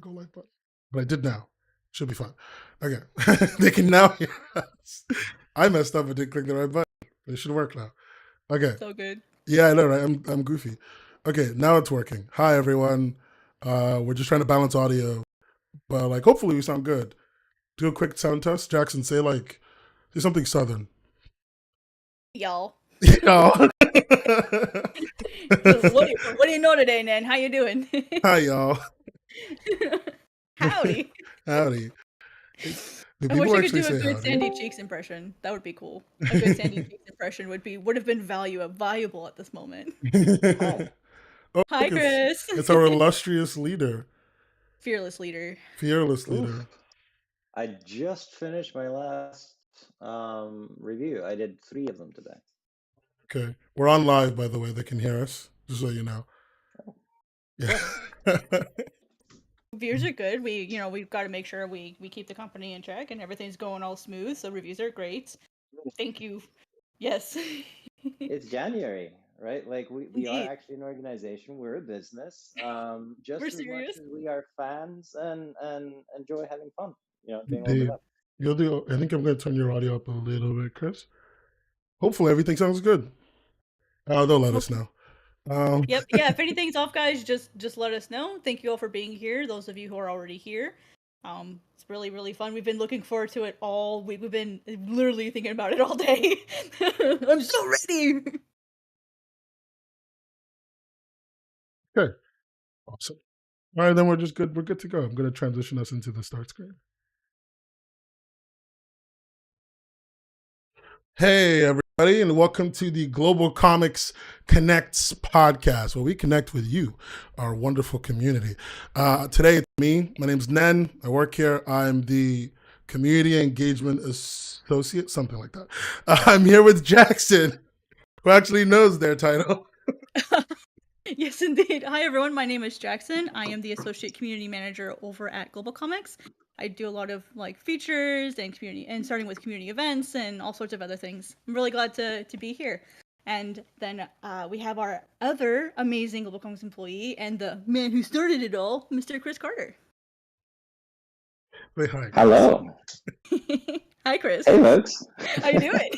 the go live button, but I did now. Should be fine. Okay, they can now hear us. I messed up and didn't click the right button. It should work now. Okay. So good. Yeah, I know, right? I'm goofy. Okay, now it's working. Hi everyone. We're just trying to balance audio, but like hopefully we sound good. Do a quick sound test. Jackson, say something southern. Y'all. Y'all. What do you know today, Nan? How you doing? Hi y'all. Howdy. Howdy. Do I wish people I could actually do a say good howdy? Sandy Cheeks impression. That would be cool. A good Sandy Cheeks impression would have been valuable at this moment. Oh, Hi, look, Chris. it's our illustrious leader, Fearless leader. fearless leader. I just finished my last review. I did 3 of them today. Okay, we're on live, by the way. They can hear us, just so you know. Yeah. Reviews are good. We've got to make sure we keep the company in check and everything's going all smooth. So reviews are great. Thank you. Yes. It's January, right? Like we are Indeed. actually an organization. We're a business. Just We're as serious. much as we are fans and enjoy having fun. Being Indeed. opened up. You'll do. I think I'm going to turn your audio up a little bit, Chris. Hopefully everything sounds good. They'll let us know. Yep. Yeah. If anything's off, guys, just let us know. Thank you all for being here. Those of you who are already here. It's really fun. We've been looking forward to it all week. We've been literally thinking about it all day. I'm so ready. Okay. Awesome. All right, then we're just good. We're good to go. I'm going to transition us into the start screen. Hey, everybody, and welcome to the GlobalComix Connects podcast, where we connect with you, our wonderful community. Today, it's me. My name's Nen. I work here. I'm the Community Engagement Associate, something like that. I'm here with Jackson, who actually knows their title. Yes, indeed. Hi, everyone. My name is Jackson. I am the Associate Community Manager over at GlobalComix. I do a lot of features and starting with community events and all sorts of other things. I'm really glad to be here. And then we have our other amazing GlobalComix employee and the man who started it all, Mr. Chris Carter. Say hi. Hello. Hi, Chris. Hey, folks. How you doing?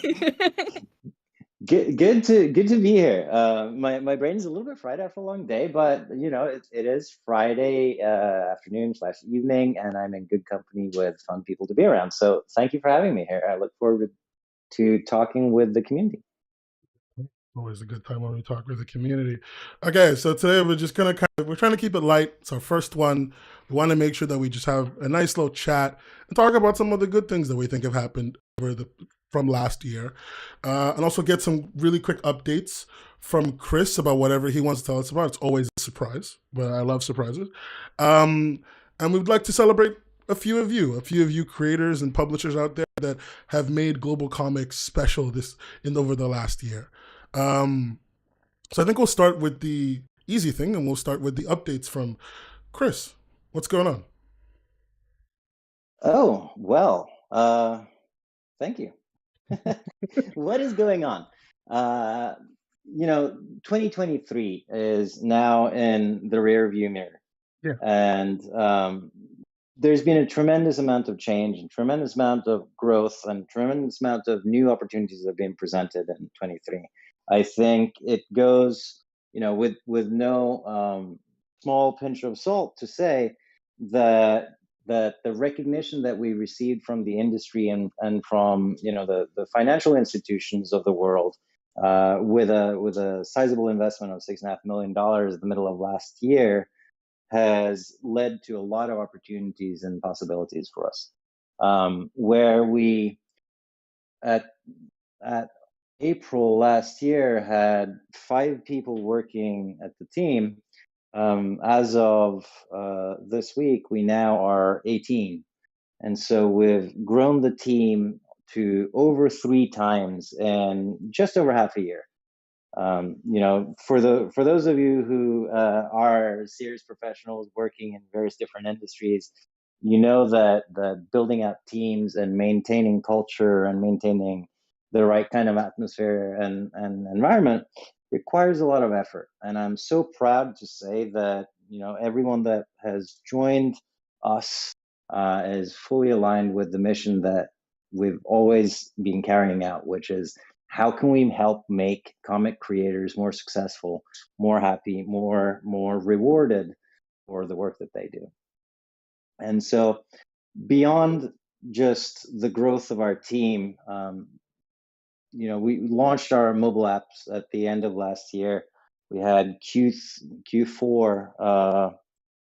Good to be here. My brain's a little bit fried after a long day, but it is Friday afternoon/evening, and I'm in good company with fun people to be around. So thank you for having me here. I look forward to talking with the community. Always a good time when we talk with the community. Okay, so today we're just gonna we're trying to keep it light. It's our first one. We want to make sure that we just have a nice little chat and talk about some of the good things that we think have happened from last year, and also get some really quick updates from Chris about whatever he wants to tell us about. It's always a surprise, but I love surprises. And we'd like to celebrate a few of you creators and publishers out there that have made GlobalComix special over the last year. So I think we'll start with the easy thing, and we'll start with the updates from Chris. What's going on? Oh, well, thank you. What is going on? 2023 is now in the rear view mirror. Yeah. And there's been a tremendous amount of change and tremendous amount of growth and tremendous amount of new opportunities that have been presented in 23. I think it goes, with no small pinch of salt to say that the recognition that we received from the industry and from the financial institutions of the world with a sizable investment of $6.5 million in the middle of last year has led to a lot of opportunities and possibilities for us. Where we at April last year had 5 people working at the team. As of this week, we now are 18. And so we've grown the team to over 3 times in just over half a year. For those of you who are serious professionals working in various different industries, that building out teams and maintaining culture and maintaining the right kind of atmosphere and environment requires a lot of effort. And I'm so proud to say that everyone that has joined us is fully aligned with the mission that we've always been carrying out, which is how can we help make comic creators more successful, more happy, more rewarded for the work that they do. And so beyond just the growth of our team, we launched our mobile apps at the end of last year. We had Q4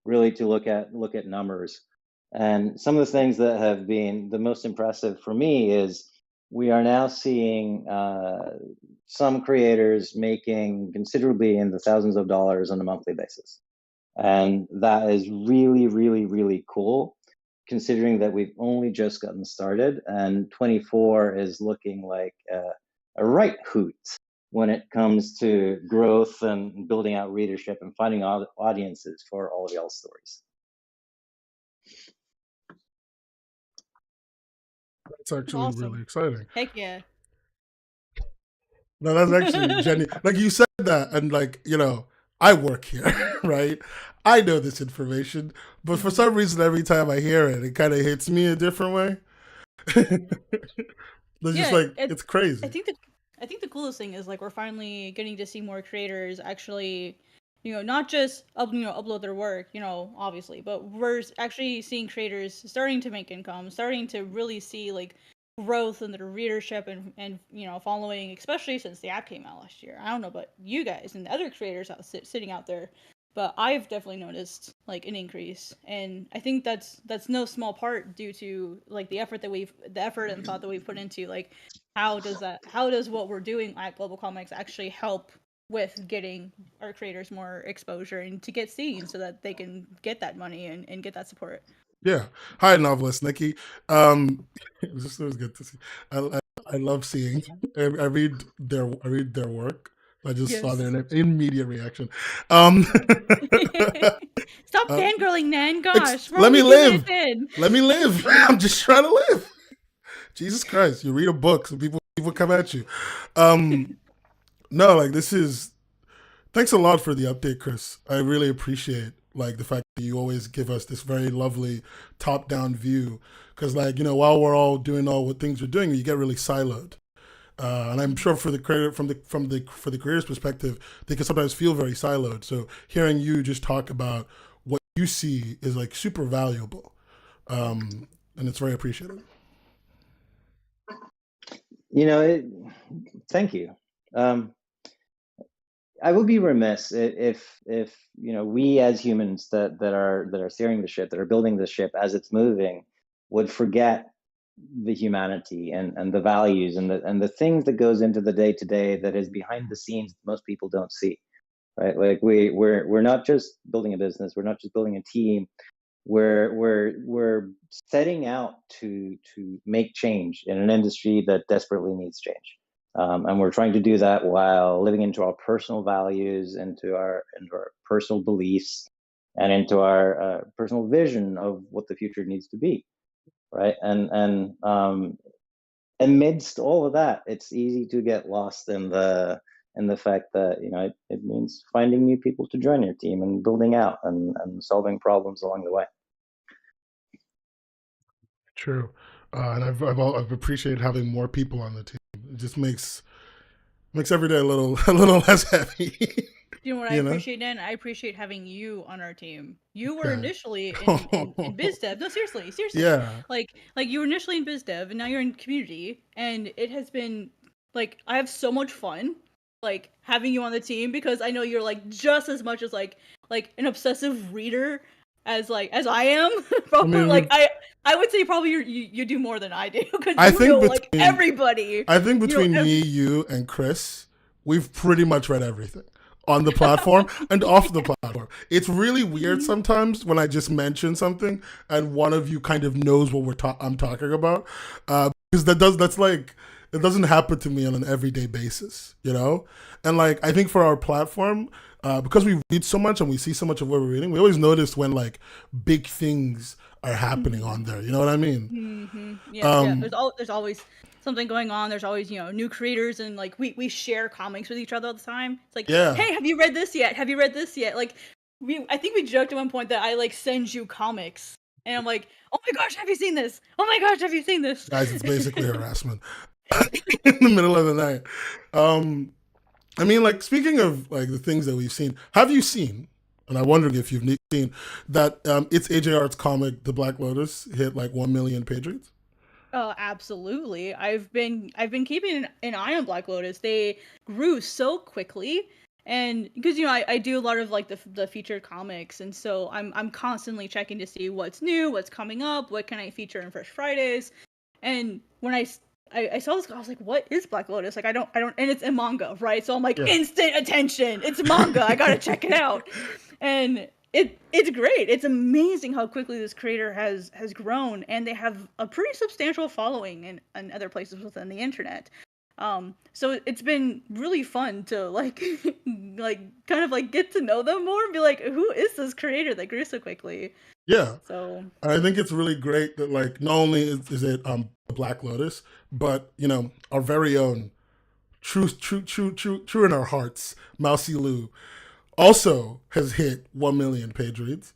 really to look at numbers. And some of the things that have been the most impressive for me is we are now seeing some creators making considerably in the thousands of dollars on a monthly basis. And that is really, really, really cool, considering that we've only just gotten started, and 24 is looking like a right hoot when it comes to growth and building out readership and finding audiences for all of y'all's stories. That's actually Awesome. really exciting. Heck yeah. No, that's actually genuine. Like you said that, and like, I work here, right? I know this information, but for some reason, every time I hear it, it kind of hits me a different way. It's just like, it's crazy. I think the coolest thing is like we're finally getting to see more creators actually, not just upload their work, obviously, but we're actually seeing creators starting to make income, starting to really see like growth in their readership and following, especially since the app came out last year. I don't know about you guys and the other creators sitting out there, but I've definitely noticed like an increase, and I think that's no small part due to like the effort and thought that we've put into like how does what we're doing at GlobalComix actually help with getting our creators more exposure and to get seen so that they can get that money and get that support. Yeah. Hi, novelist Nikki. It was good to see. I love seeing. I read their work. I just saw their immediate reaction. Stop fangirling, Nan. Gosh, let me live. Let me live. I'm just trying to live. Jesus Christ! You read a book, so people come at you. No, like this is. Thanks a lot for the update, Chris. I really appreciate like the fact that you always give us this very lovely top-down view. Because while we're all doing all what things we're doing, you get really siloed. And I'm sure for the creator, for the creator's perspective, they can sometimes feel very siloed. So hearing you just talk about what you see is like super valuable, and it's very appreciated. Thank you. I would be remiss if we as humans that are steering the ship, that are building the ship as it's moving, would forget the humanity and the values and the things that goes into the day to day that is behind the scenes that most people don't see, right? Like we're not just building a business, we're not just building a team. We're setting out to make change in an industry that desperately needs change. And we're trying to do that while living into our personal values, into our personal beliefs, and into our personal vision of what the future needs to be, right? And amidst all of that, it's easy to get lost in the fact that it means finding new people to join your team and building out and solving problems along the way. True, and I've appreciated having more people on the team. It just makes every day a little less heavy. You know what I appreciate, Dan? I appreciate having you on our team. You were initially in biz dev. No, seriously. Yeah. Like you were initially in biz dev, and now you're in community, and it has been like I have so much fun like having you on the team because I know you're like just as much as like an obsessive reader as I am. Probably I would say probably you do more than I do because you know like everybody. I think between me, you, and Chris, we've pretty much read everything on the platform and off the platform. It's really weird sometimes when I just mention something and one of you kind of knows what I'm talking about, because that's like it doesn't happen to me on an everyday basis, And like I think for our platform, because we read so much and we see so much of what we're reading, we always notice when like big things are happening on there. You know what I mean? Yeah. There's always something going on. There's always new creators, and like we share comics with each other all the time. It's like, hey, have you read this yet? Have you read this yet? Like I think we joked at one point that I like send you comics and I'm like, oh my gosh, have you seen this? Oh my gosh, have you seen this? Guys, it's basically harassment in the middle of the night. I mean, like, speaking of like the things that we've seen, have you seen? And I'm wondering if you've seen that it's AJ Art's comic, The Black Lotus, hit like 1 million page reads. Oh, absolutely. I've been keeping an eye on Black Lotus. They grew so quickly, and because I do a lot of like the featured comics, and so I'm constantly checking to see what's new, what's coming up, what can I feature in Fresh Fridays. And when I saw this, I was like, what is Black Lotus? Like I don't, and it's in manga, right? So I'm like, Yeah. instant attention. It's manga. I gotta check it out. And it's great. It's amazing how quickly this creator has grown, and they have a pretty substantial following in other places within the internet. So it's been really fun to like like kind of like get to know them more and be like, who is this creator that grew so quickly? Yeah. So And I think it's really great that like not only is it the Black Lotus, but our very own true in our hearts, Mousy Lou also has hit 1 million page reads.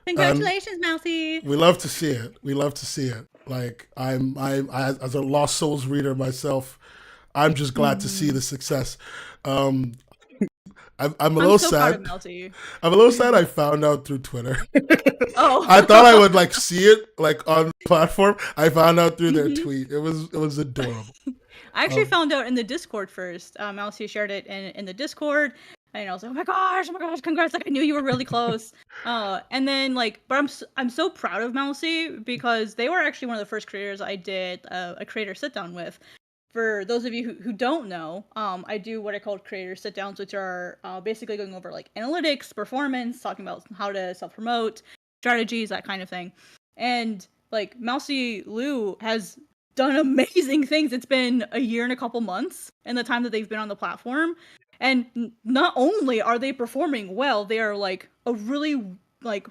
congratulations, Mousy. We love to see it. We love to see it. Like I as a Lost Souls reader myself, I'm just glad to see the success. I'm a little so proud of sad. Mousy. I'm a little sad I found out through Twitter. Oh. I thought I would like see it like on the platform. I found out through their tweet. It was adorable. I actually found out in the Discord first. Mousy shared it in the Discord, and I was like, oh my gosh, congrats! Like I knew you were really close. And then like, but I'm so proud of Mousy because they were actually one of the first creators I did a creator sit down with. For those of you who don't know, I do what I call creator sit downs, which are basically going over like analytics, performance, talking about how to self promote, strategies, that kind of thing. And like Mousy Lou has done amazing things. It's been a year and a couple months in the time that they've been on the platform. And not only are they performing well, they are like a really like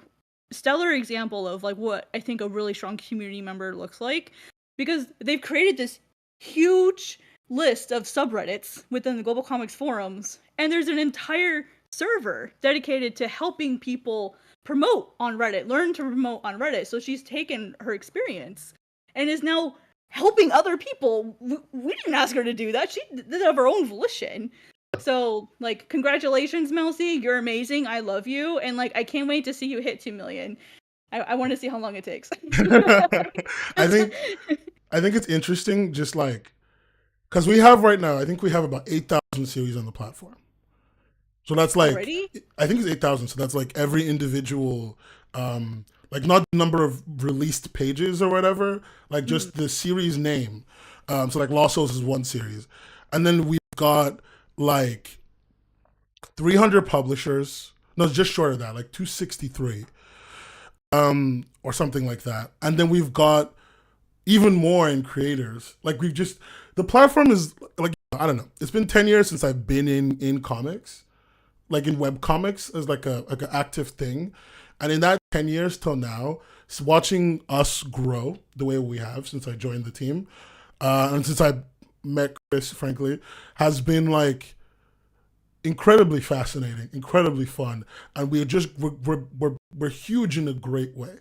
stellar example of like what I think a really strong community member looks like, because they've created this huge list of subreddits within the GlobalComix forums, and there's an entire server dedicated to helping people promote on Reddit, learn to promote on Reddit. So she's taken her experience and is now helping other people. We didn't ask her to do that. She did it of her own volition. So, like, congratulations, Mousy. You're amazing. I love you. And, like, I can't wait to see you hit 2 million. I want to see how long it takes. I think it's interesting, just like, because we have right now, I think we have about 8,000 series on the platform. So that's like, Already? I think it's 8,000. So that's like every individual, like not the number of released pages or whatever, like just the series name. So like Lost Souls is one series. And then we've got like 300 publishers. No, it's just short of that, like 263. Or something like that. And then we've got even more in creators. Like the platform is like, I don't know. It's been 10 years since I've been in comics, like in web comics as like an active thing. And in that 10 years till now, watching us grow the way we have since I joined the team, and since I met Chris, frankly, has been like incredibly fascinating, incredibly fun. And we're huge in a great way.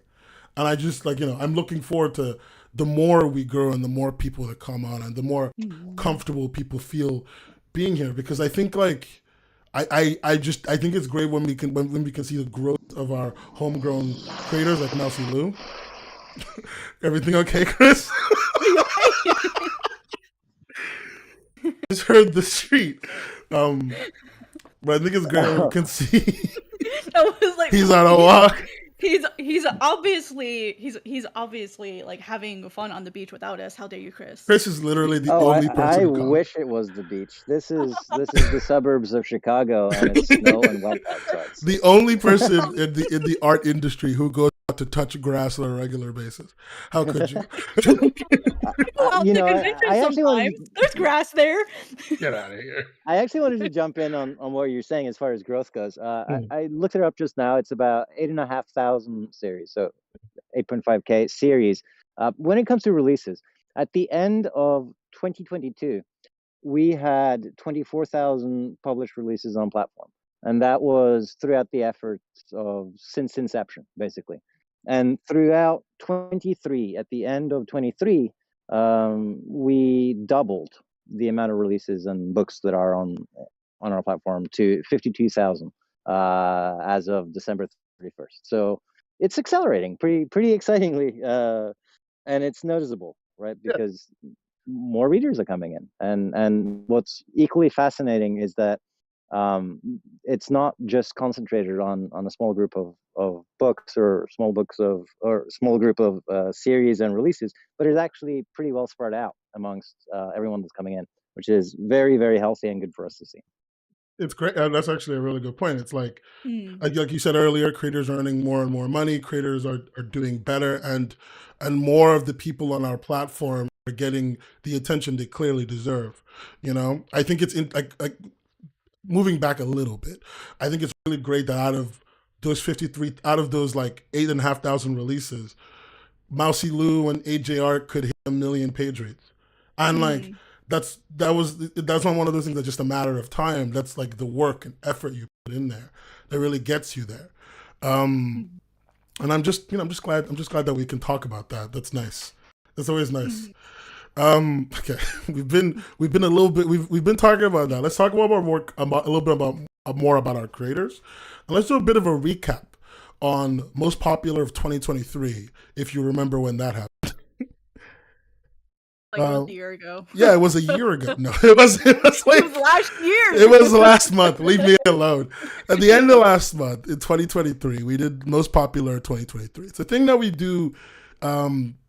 And I just like, I'm looking forward to the more we grow and the more people that come on and the more comfortable people feel being here, because I think like I think it's great when we can see the growth of our homegrown creators like Mousy Lou. Everything okay, Chris? Just heard the street. But I think it's great when we can see I was like, he's on a walk. He's obviously like having fun on the beach without us. How dare you, Chris? Chris is literally the only person I to come. wish it was the beach. This is the suburbs of Chicago, and it's snow and wet outside. The only person in the art industry who goes out to touch grass on a regular basis. How could you? I actually wanted there's grass there. Get out of here. I actually wanted to jump in on what you're saying as far as growth goes. I looked it up just now. It's about 8,500 series, so 8.5K series. When it comes to releases, at the end of 2022, we had 24,000 published releases on platform, and that was throughout the efforts of since inception, basically. And throughout 23, at the end of 23, we doubled the amount of releases and books that are on our platform to 52,000 as of December 31st. So it's accelerating pretty excitingly, and it's noticeable, right? Because more readers are coming in, and what's equally fascinating is that it's not just concentrated on a small group of books or small group of series and releases, but it's actually pretty well spread out amongst everyone that's coming in, which is very, very healthy and good for us to see. It's great. That's actually a really good point. It's like Mm. like you said earlier, creators are earning more and more money. Creators are doing better, and more of the people on our platform are getting the attention they clearly deserve. You know, I think it's like moving back a little bit. I think it's really great that out of those like 8,500 releases, Mousy Lou and AJR could hit 1 million page rates, and like Mm. that's not one of those things that's just a matter of time. That's like the work and effort you put in there that really gets you there. Um, Mm. and I'm just glad that we can talk about that. That's nice. That's always nice. Mm. Okay, we've been a little bit we've been talking about that. Let's talk about a little bit about more about our creators, and let's do a bit of a recap on most popular of 2023. If you remember when that happened. Like it was a year ago. Yeah, it was a year ago. No, it was like It was last year. it was last month. Leave me alone. At the end of last month in 2023, we did most popular 2023. It's a thing that we do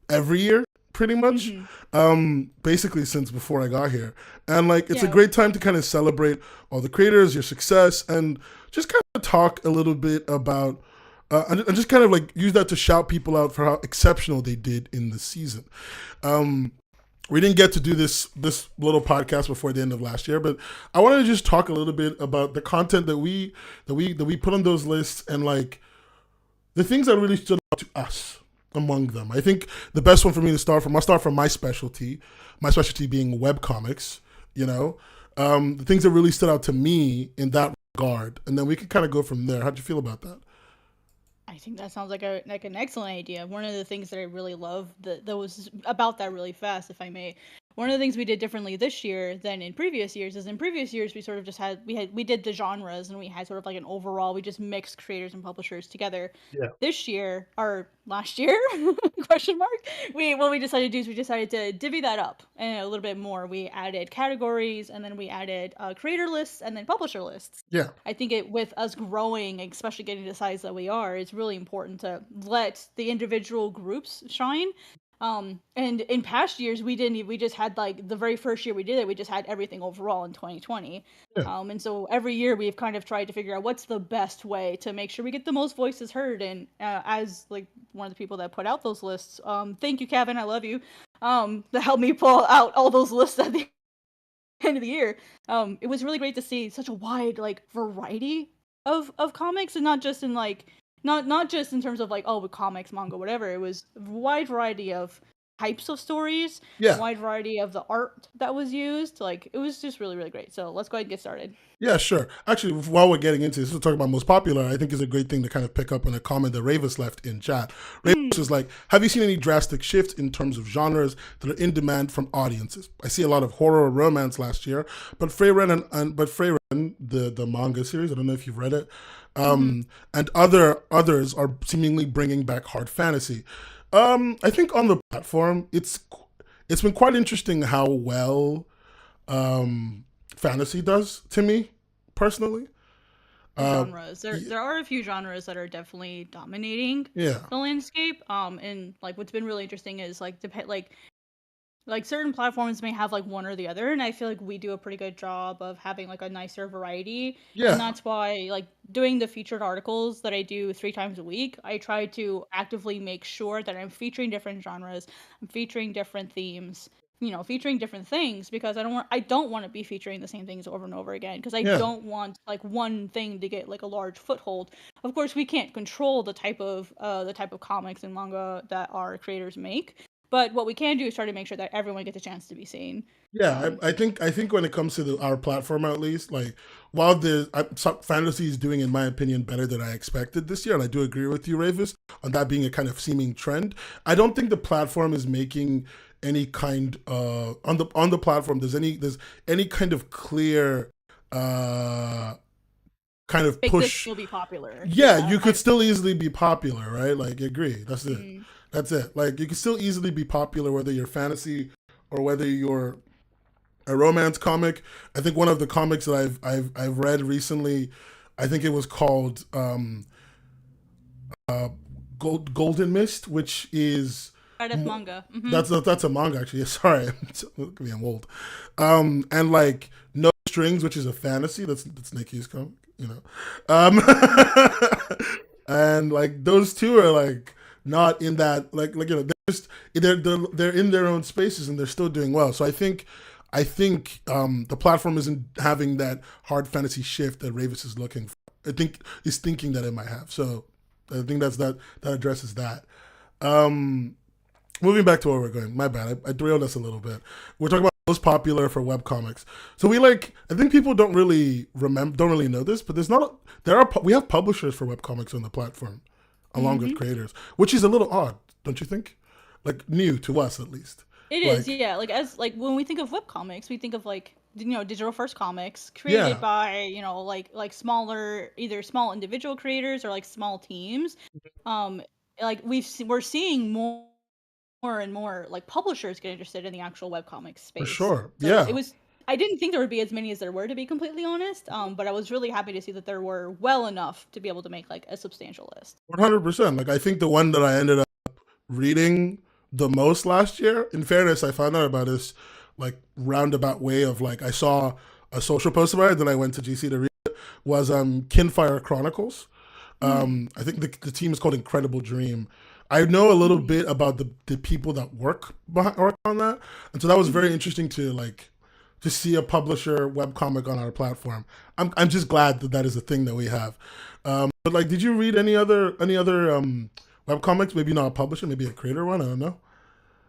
every year, pretty much. Basically since before I got here, and like it's a Yeah. great time to kind of celebrate all the creators, your success, and just kind of talk a little bit about. And just kind of like use that to shout people out for how exceptional they did in the season. We didn't get to do this little podcast before the end of last year, but I wanted to just talk a little bit about the content that we put on those lists and like the things that really stood out to us among them. I think the best one for me to start from, I'll start from my specialty being webcomics, you know, the things that really stood out to me in that regard, and then we can kind of go from there. How'd you feel about that? I think that sounds like an excellent idea. One of the things that I really love that was about that really fast, if I may. One of the things we did differently this year than in previous years is in previous years we sort of just we did the genres and we had sort of like an overall, we just mixed creators and publishers together. Yeah. This year or last year question mark, what we decided to do is we decided to divvy that up and a little bit more. We added categories and then we added creator lists and then publisher lists. Yeah. I think with us growing, especially getting to the size that we are, it's really important to let the individual groups shine. And in past years we didn't. We just had like the very first year we did it, we just had everything overall in 2020. Yeah. And so every year we've kind of tried to figure out what's the best way to make sure we get the most voices heard. And as like one of the people that put out those lists, thank you, Kevin, I love you, that helped me pull out all those lists at the end of the year. It was really great to see such a wide like variety of comics, and not just in like not just in terms of like, oh, with comics, manga, whatever. It was a wide variety of types of stories, Yeah. wide variety of the art that was used. Like it was just really, really great. So let's go ahead and get started. Yeah, sure. Actually, while we're getting into this, we're talking about most popular. I think is a great thing to kind of pick up on a comment that Ravis left in chat. Ravis was like, "Have you seen any drastic shifts in terms of genres that are in demand from audiences? I see a lot of horror or romance last year, but Freyren, the manga series, I don't know if you've read it, and others are seemingly bringing back hard fantasy. I think on the platform, it's been quite interesting how well." Fantasy does to me personally. Genres. There are a few genres that are definitely dominating Yeah. the landscape. And like what's been really interesting is like like certain platforms may have like one or the other, and I feel like we do a pretty good job of having like a nicer variety. Yeah. And that's why like doing the featured articles that I do 3 times a week, I try to actively make sure that I'm featuring different genres, I'm featuring different themes, featuring different things, because I don't want to be featuring the same things over and over again, because I Yeah. don't want like one thing to get like a large foothold. Of course, we can't control the type of comics and manga that our creators make. But what we can do is try to make sure that everyone gets a chance to be seen. Yeah, I think when it comes to our platform, at least, like while fantasy is doing, in my opinion, better than I expected this year, and I do agree with you, Ravis, on that being a kind of seeming trend. I don't think the platform is making any kind on the platform. There's any kind of clear kind of Make this push. will be popular. Yeah, you could still easily be popular, right? Like, agree. That's it. That's it. Like, you can still easily be popular whether you're fantasy or whether you're a romance comic. I think one of the comics that I've read recently, I think it was called Golden Mist, which is manga. Mm-hmm. That's a manga actually. Sorry, I'm old. And like No Strings, which is a fantasy. That's Nikki's comic, you know. And like those two are like not in that like you know they're in their own spaces and they're still doing well. So I think the platform isn't having that hard fantasy shift that Ravis is looking for. I think is thinking that it might have. So I think that addresses that. Moving back to where we're going. My bad. I derailed us a little bit. We're talking about most popular for webcomics. So I think people don't really know this, but we have publishers for webcomics on the platform, along with creators, which is a little odd, don't you think? Like new to us at least. It is, yeah. Like when we think of webcomics, we think of digital first comics created by like smaller, either small individual creators or like small teams. Like we're seeing more and more like publishers get interested in the actual webcomics space. For sure, so yeah. I didn't think there would be as many as there were, to be completely honest. But I was really happy to see that there were well enough to be able to make like a substantial list. 100%. Like I think the one that I ended up reading the most last year, in fairness, I found out about this like roundabout way of like I saw a social post about it, then I went to GC to read it, was Kinfire Chronicles. I think the team is called Incredible Dream. I know a little bit about the people that work on that, and so that was very interesting to see a publisher webcomic on our platform. I'm just glad that is a thing that we have. But like, did you read any other webcomics? Maybe not a publisher, maybe a creator one. I don't know.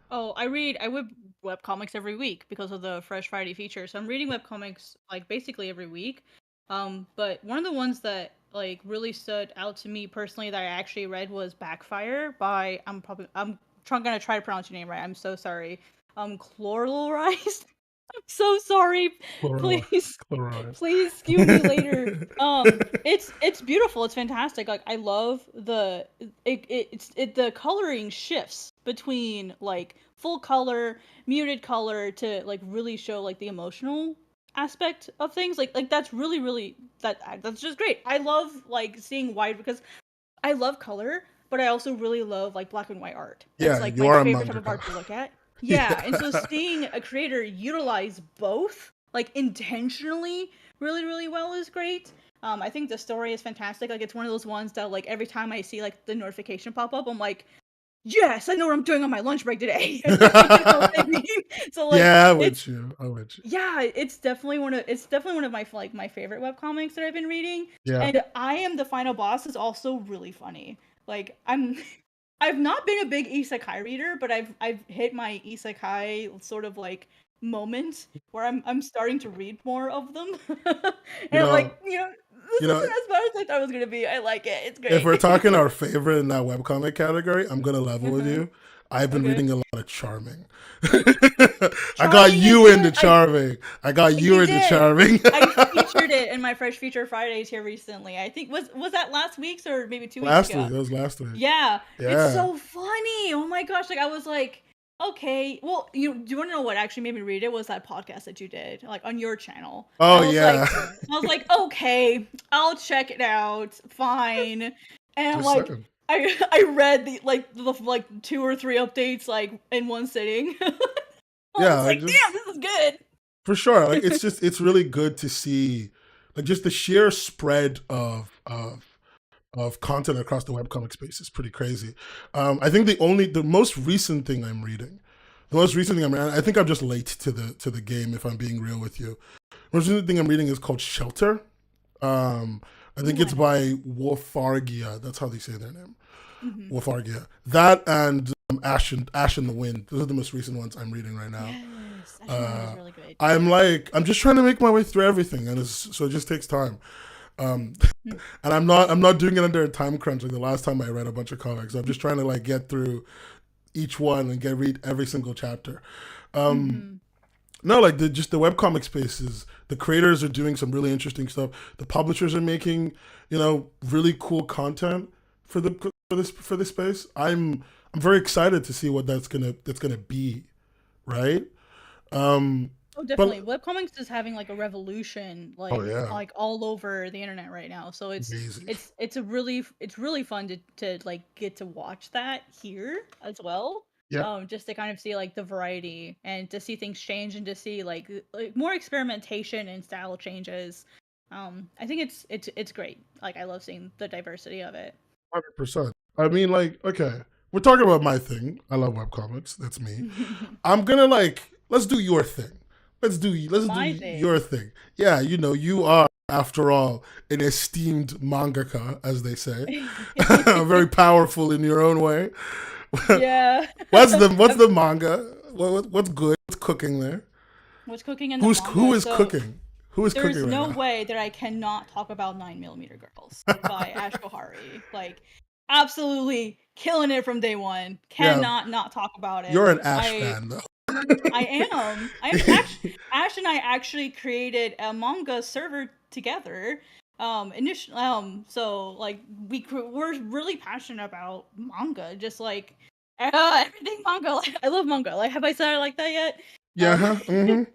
Oh, I read webcomics every week because of the Fresh Friday feature. So I'm reading webcomics like basically every week. But one of the ones that like really stood out to me personally that I actually read was Backfire by I'm gonna try to pronounce your name right. I'm so sorry. Chloralized. I'm so sorry. Please excuse me later. It's beautiful. It's fantastic. Like I love the coloring shifts between like full color, muted color to like really show like the emotional aspect of things. Like that's really that's just great. I love like seeing white because I love color, but I also really love like black and white art. It's like my favorite type of art to look at. Yeah, and so seeing a creator utilize both, like intentionally, really well is great. I think the story is fantastic. Like it's one of those ones that like every time I see like the notification pop up, I'm like, yes, I know what I'm doing on my lunch break today. You know what I mean? So like, yeah, I'm with you. Yeah, it's definitely one of my my favorite webcomics that I've been reading. Yeah. And I Am the Final Boss is also really funny. Like I've not been a big isekai reader, but I've hit my isekai sort of like moment where I'm starting to read more of them. And I'm like, this isn't as bad as I thought it was gonna be. I like it. It's great. If we're talking our favorite in that webcomic category, I'm gonna level with you. I've been reading a lot of Charming. I got you into Charming. I featured it in my Fresh Feature Fridays here recently. I think was that last week's or maybe 2 weeks ago? That was last week. Yeah. It's so funny. Oh my gosh! Like I was like, okay. Well, do you want to know what actually made me read it? Was that podcast that you did, like on your channel? Oh yeah. I was like, okay, I'll check it out. Fine. And I'm like, I read the 2 or 3 updates like in one sitting. Yeah, like damn, this is good. For sure. Like it's really good to see like just the sheer spread of content across the webcomic space is pretty crazy. I think the most recent thing I'm reading, I think I'm just late to the game if I'm being real with you. The most recent thing I'm reading is called Shelter. I think it's by Wolfargia. That's how they say their name. Wolfargia. That and Ash in the Wind. Those are the most recent ones I'm reading right now. Yes, Ashland is really good. I'm just trying to make my way through everything, and so it just takes time. Um, and I'm not doing it under a time crunch like the last time I read a bunch of comics. I'm just trying to like get through each one and read every single chapter. No, like just the webcomic spaces, the creators are doing some really interesting stuff. The publishers are making, really cool content for this space. I'm very excited to see what that's gonna be, right? Um, Oh, but definitely. Webcomics is having like a revolution, oh yeah, like all over the internet right now. So amazing. it's really fun to like get to watch that here as well. Yeah, Just to kind of see like the variety and to see things change and to see like more experimentation and style changes. I think it's great. Like I love seeing the diversity of it. 100%. I mean, like, okay, we're talking about my thing. I love webcomics. That's me. I'm gonna let's do your thing. Let's do My your thing. thing. Yeah, you are after all an esteemed mangaka, as they say, very powerful in your own way. Yeah. What's I've- the manga? What's good? What's cooking there? What's cooking in the Who manga? is So cooking? Who is there's cooking right no now? way that I cannot talk about 9mm Girls by Ash Kohari. Like, absolutely killing it from day one. Yeah, Cannot not talk about it. you're an Ash I fan though. I am. Ash and I actually created a manga server together. Initially, so like we're really passionate about manga, just like everything manga. Like, I love manga. Like, have I said I like that yet? Yeah, huh? You're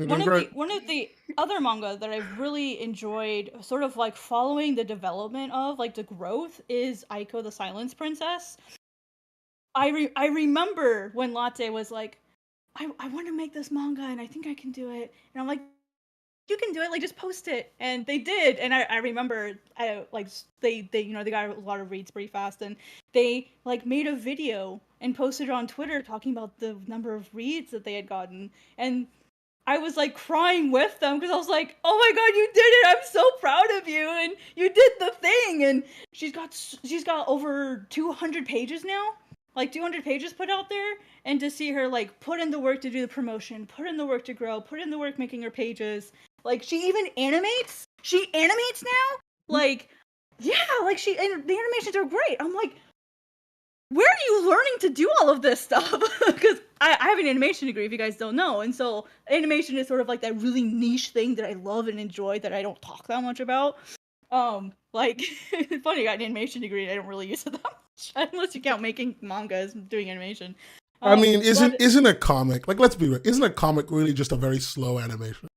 doing great. One of the other manga that I've really enjoyed sort of like following the development of, like the growth, is Aiko the Silence Princess. I remember when Latte was like, I want to make this manga and I think I can do it. And I'm like, you can do it, like just post it. And they did. And I remember they got a lot of reads pretty fast, and they like made a video and posted it on Twitter talking about the number of reads that they had gotten. And I was like crying with them because I was like, "Oh my god, you did it! I'm so proud of you, and you did the thing." And she's got over 200 pages now, like 200 pages put out there. And to see her like put in the work to do the promotion, put in the work to grow, put in the work making her pages, like she even animates. She animates now, like yeah, like and the animations are great. I'm like, where are you learning to do all of this stuff? Because I have an animation degree, if you guys don't know. And so animation is sort of like that really niche thing that I love and enjoy that I don't talk that much about. Like, it's funny, I got an animation degree and I don't really use it that much, unless you count making mangas and doing animation. I mean, But isn't a comic like, let's be real? Isn't a comic really just a very slow animation?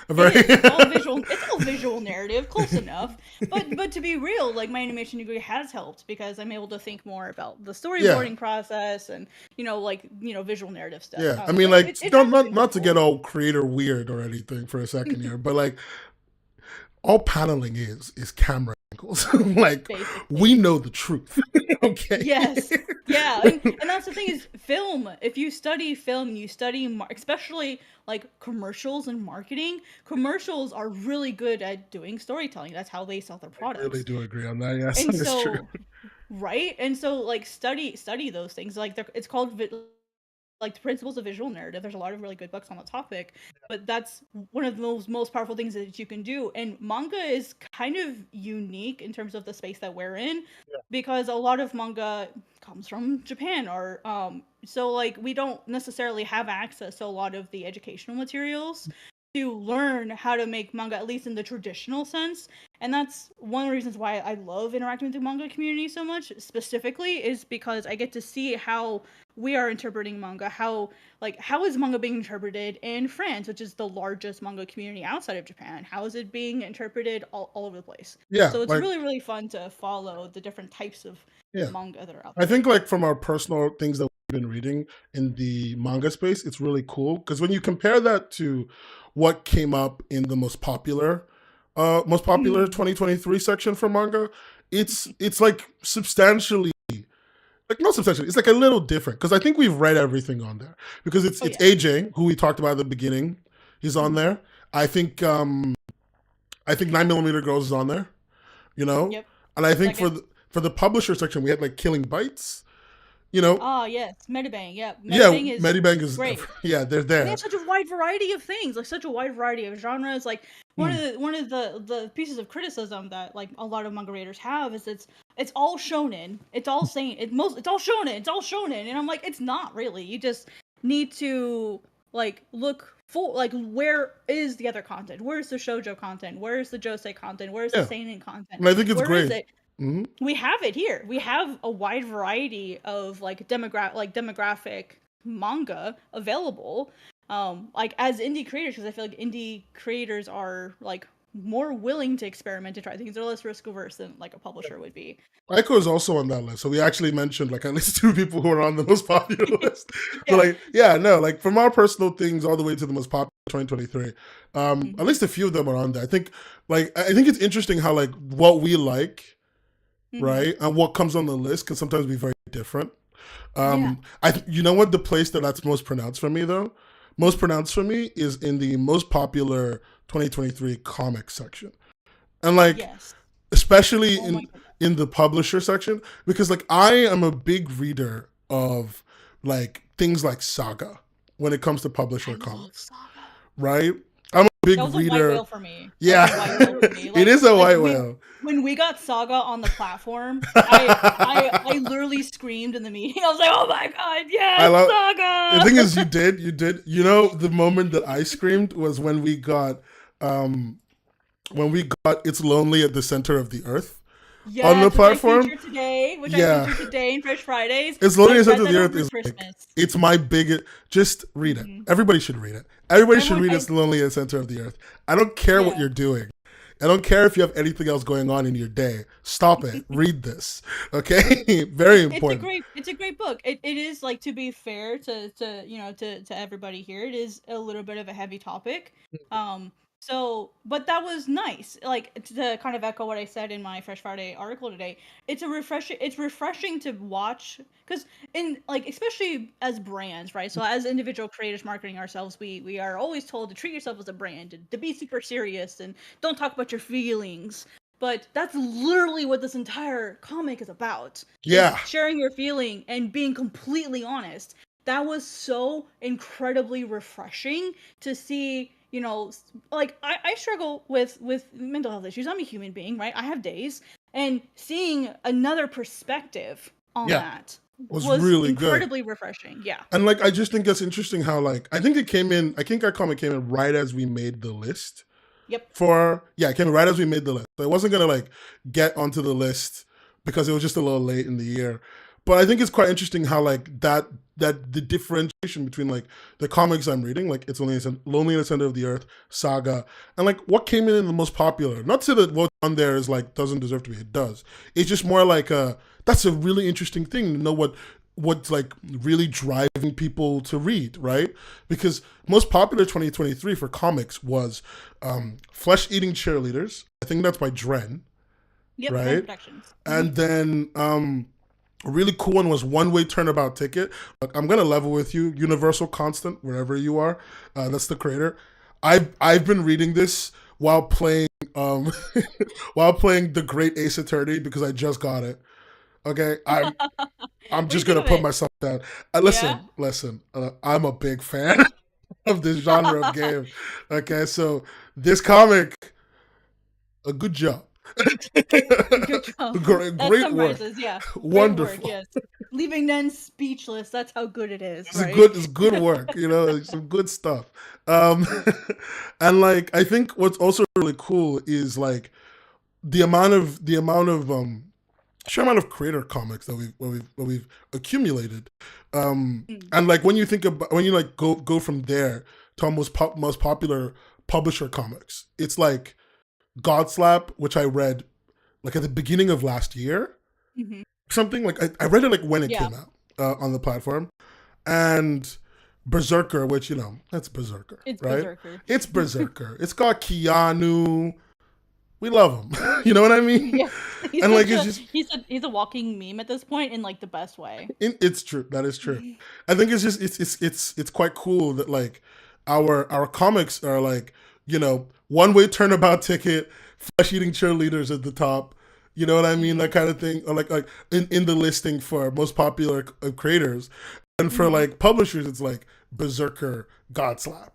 A it very is. It's all visual narrative, close enough. But to be real, like my animation degree has helped because I'm able to think more about the yeah, storyboarding process and visual narrative stuff. yeah. I mean, So like, it's actually been not to helpful. get all creator weird or anything for a second here, but like, all paneling is camera angles. Like, we Basically. know the truth, okay? Yes. Yeah, and that's the thing is film. If you study film and you study especially like commercials and marketing, commercials are really good at doing storytelling. That's how they sell their I really products. do agree on that. Yes, And that's true. so, right? And so like study those things. Like it's called like the principles of visual narrative. There's a lot of really good books on the topic, but that's one of the most powerful things that you can do. And manga is kind of unique in terms of the space that we're in, because a lot of manga comes from Japan, or so like we don't necessarily have access to a lot of the educational materials to learn how to make manga, at least in the traditional sense. And that's one of the reasons why I love interacting with the manga community so much, specifically, is because I get to see how we are interpreting manga. How is manga being interpreted in France, which is the largest manga community outside of Japan? How is it being interpreted all over the place? Yeah, So it's like, really, really fun to follow the different types of yeah. manga that are out I there. think like from our personal things that we've been reading in the manga space, it's really cool because when you compare that to what came up in the most popular Mhm. 2023 section for manga, it's like substantially, like not substantially, it's like a little different because I think we've read everything on there because Oh it's yeah. AJ, who we talked about at the beginning. He's on Mhm. there. I think I think 9mm Girls is on there, you know? Yep. And I think Second. for the publisher section we had like Killing Bites, you know, Ah, yes, Medibang. Yeah, yeah, Medibang is Medibank is, great. yeah, they're And they there. have such a wide variety of things, like such a wide variety of genres. Like one of the pieces of criticism that like a lot of manga readers have is it's all shonen. It's all saying it's all shonen. It's all shonen, and I'm like, it's not really. You just need to like look for like where is the other content? Where's the shoujo content? Where's the josei content? Where's the Yeah, seinen content? and I think it's Where is great. it? Hmm. We have it here. We have a wide variety of like demographic manga available. Like as indie creators, because I feel like indie creators are like more willing to experiment and try things. They're less risk averse than like a publisher would be. Aiko is also on that list, so we actually mentioned like at least 2 people who are on the most popular list. So Yeah. like, yeah, no, like from our personal things all the way to the most popular 2023, at least a few of them are on there. I think it's interesting how like what we like, right, and what comes on the list can sometimes be very different. Yeah. You know what, the place that's most pronounced for me though, most pronounced for me is in the most popular 2023 comics section, and like Yes. especially Oh my in goodness. the publisher section, because like I am a big reader of like things like Saga when it comes to publisher I love comics, Saga. right? I'm a big That was a white reader. whale for me. Yeah, That was a white whale for me. it is a white we, whale. when we got Saga on the platform, I literally screamed in the meeting. I was like, "Oh my god, I yes, love. Saga!" The thing is, you did. You know, the moment that I screamed was when we got, "It's Lonely at the Center of the Earth" Yes, on the which I platform. featured today, Yeah, in Fresh Fridays. "It's Lonely I at the read Center of that the Earth" over is like, Christmas. it's my biggest. Just read it. Everybody should read it. Everybody should read "It's Lonely at the Center of the Earth." I don't care what Yeah. you're doing. I don't care if you have anything else going on in your day. Stop it. Read this. Okay? Very important. It's a great book. It is like, to be fair to you know to everybody here, it is a little bit of a heavy topic. So but that was nice. Like, to kind of echo what I said in my Fresh Friday article today, it's refreshing to watch, because in like, especially as brands, right? So as individual creators marketing ourselves, we are always told to treat yourself as a brand and to be super serious and don't talk about your feelings. But that's literally what this entire comic is about. Yeah. Is sharing your feeling and being completely honest. That was so incredibly refreshing to see. Like, I struggle with mental health issues. I'm a human being, right? I have days, and seeing another perspective on that was really incredibly good. refreshing. Yeah. And like, I just think that's interesting how like I think our comic came in right as we made the list. Yep. It came in right as we made the list. So it wasn't gonna like get onto the list because it was just a little late in the year. But I think it's quite interesting how like that the differentiation between like the comics I'm reading, like It's Lonely in the Center of the Earth, Saga, and like what came in the most popular. Not to say that what's on there is like doesn't deserve to be. It does. It's just more like that's a really interesting thing to know what's like really driving people to read, right? Because most popular 2023 for comics was Flesh Eating Cheerleaders. I think that's by Dren. Yep. Right. Productions. And then a really cool one was One Way Turnabout Ticket. Look, I'm gonna level with you. Universal Constant, wherever you are. That's the creator. I've been reading this while playing The Great Ace Attorney because I just got it. Okay, I'm just gonna put myself down. Listen. I'm a big fan of this genre of game. Okay, so this comic, a good job. Good job. Great work. Yeah. Wonderful. Work, yes. Leaving men speechless. That's how good it is. It's good work. Some good stuff. And like I think what's also really cool is like the amount of sheer amount of creator comics that we've accumulated. And like when you like go from there to almost most popular publisher comics, it's like Godslap, which I read like at the beginning of last year, something like I read it like when it came out on the platform, and Berserker, which that's Berserker, it's right? Berserker. It's Berserker. It's got Keanu. We love him. You know what I mean? Yeah. And like he's a walking meme at this point in like the best way. It's true. That is true. I think it's quite cool that like our comics are like One Way Turnabout Ticket, Flesh Eating Cheerleaders at the top, You know what I mean? That kind of thing, or like in the listing for most popular creators, and for like publishers, it's like Berserker, Godslap.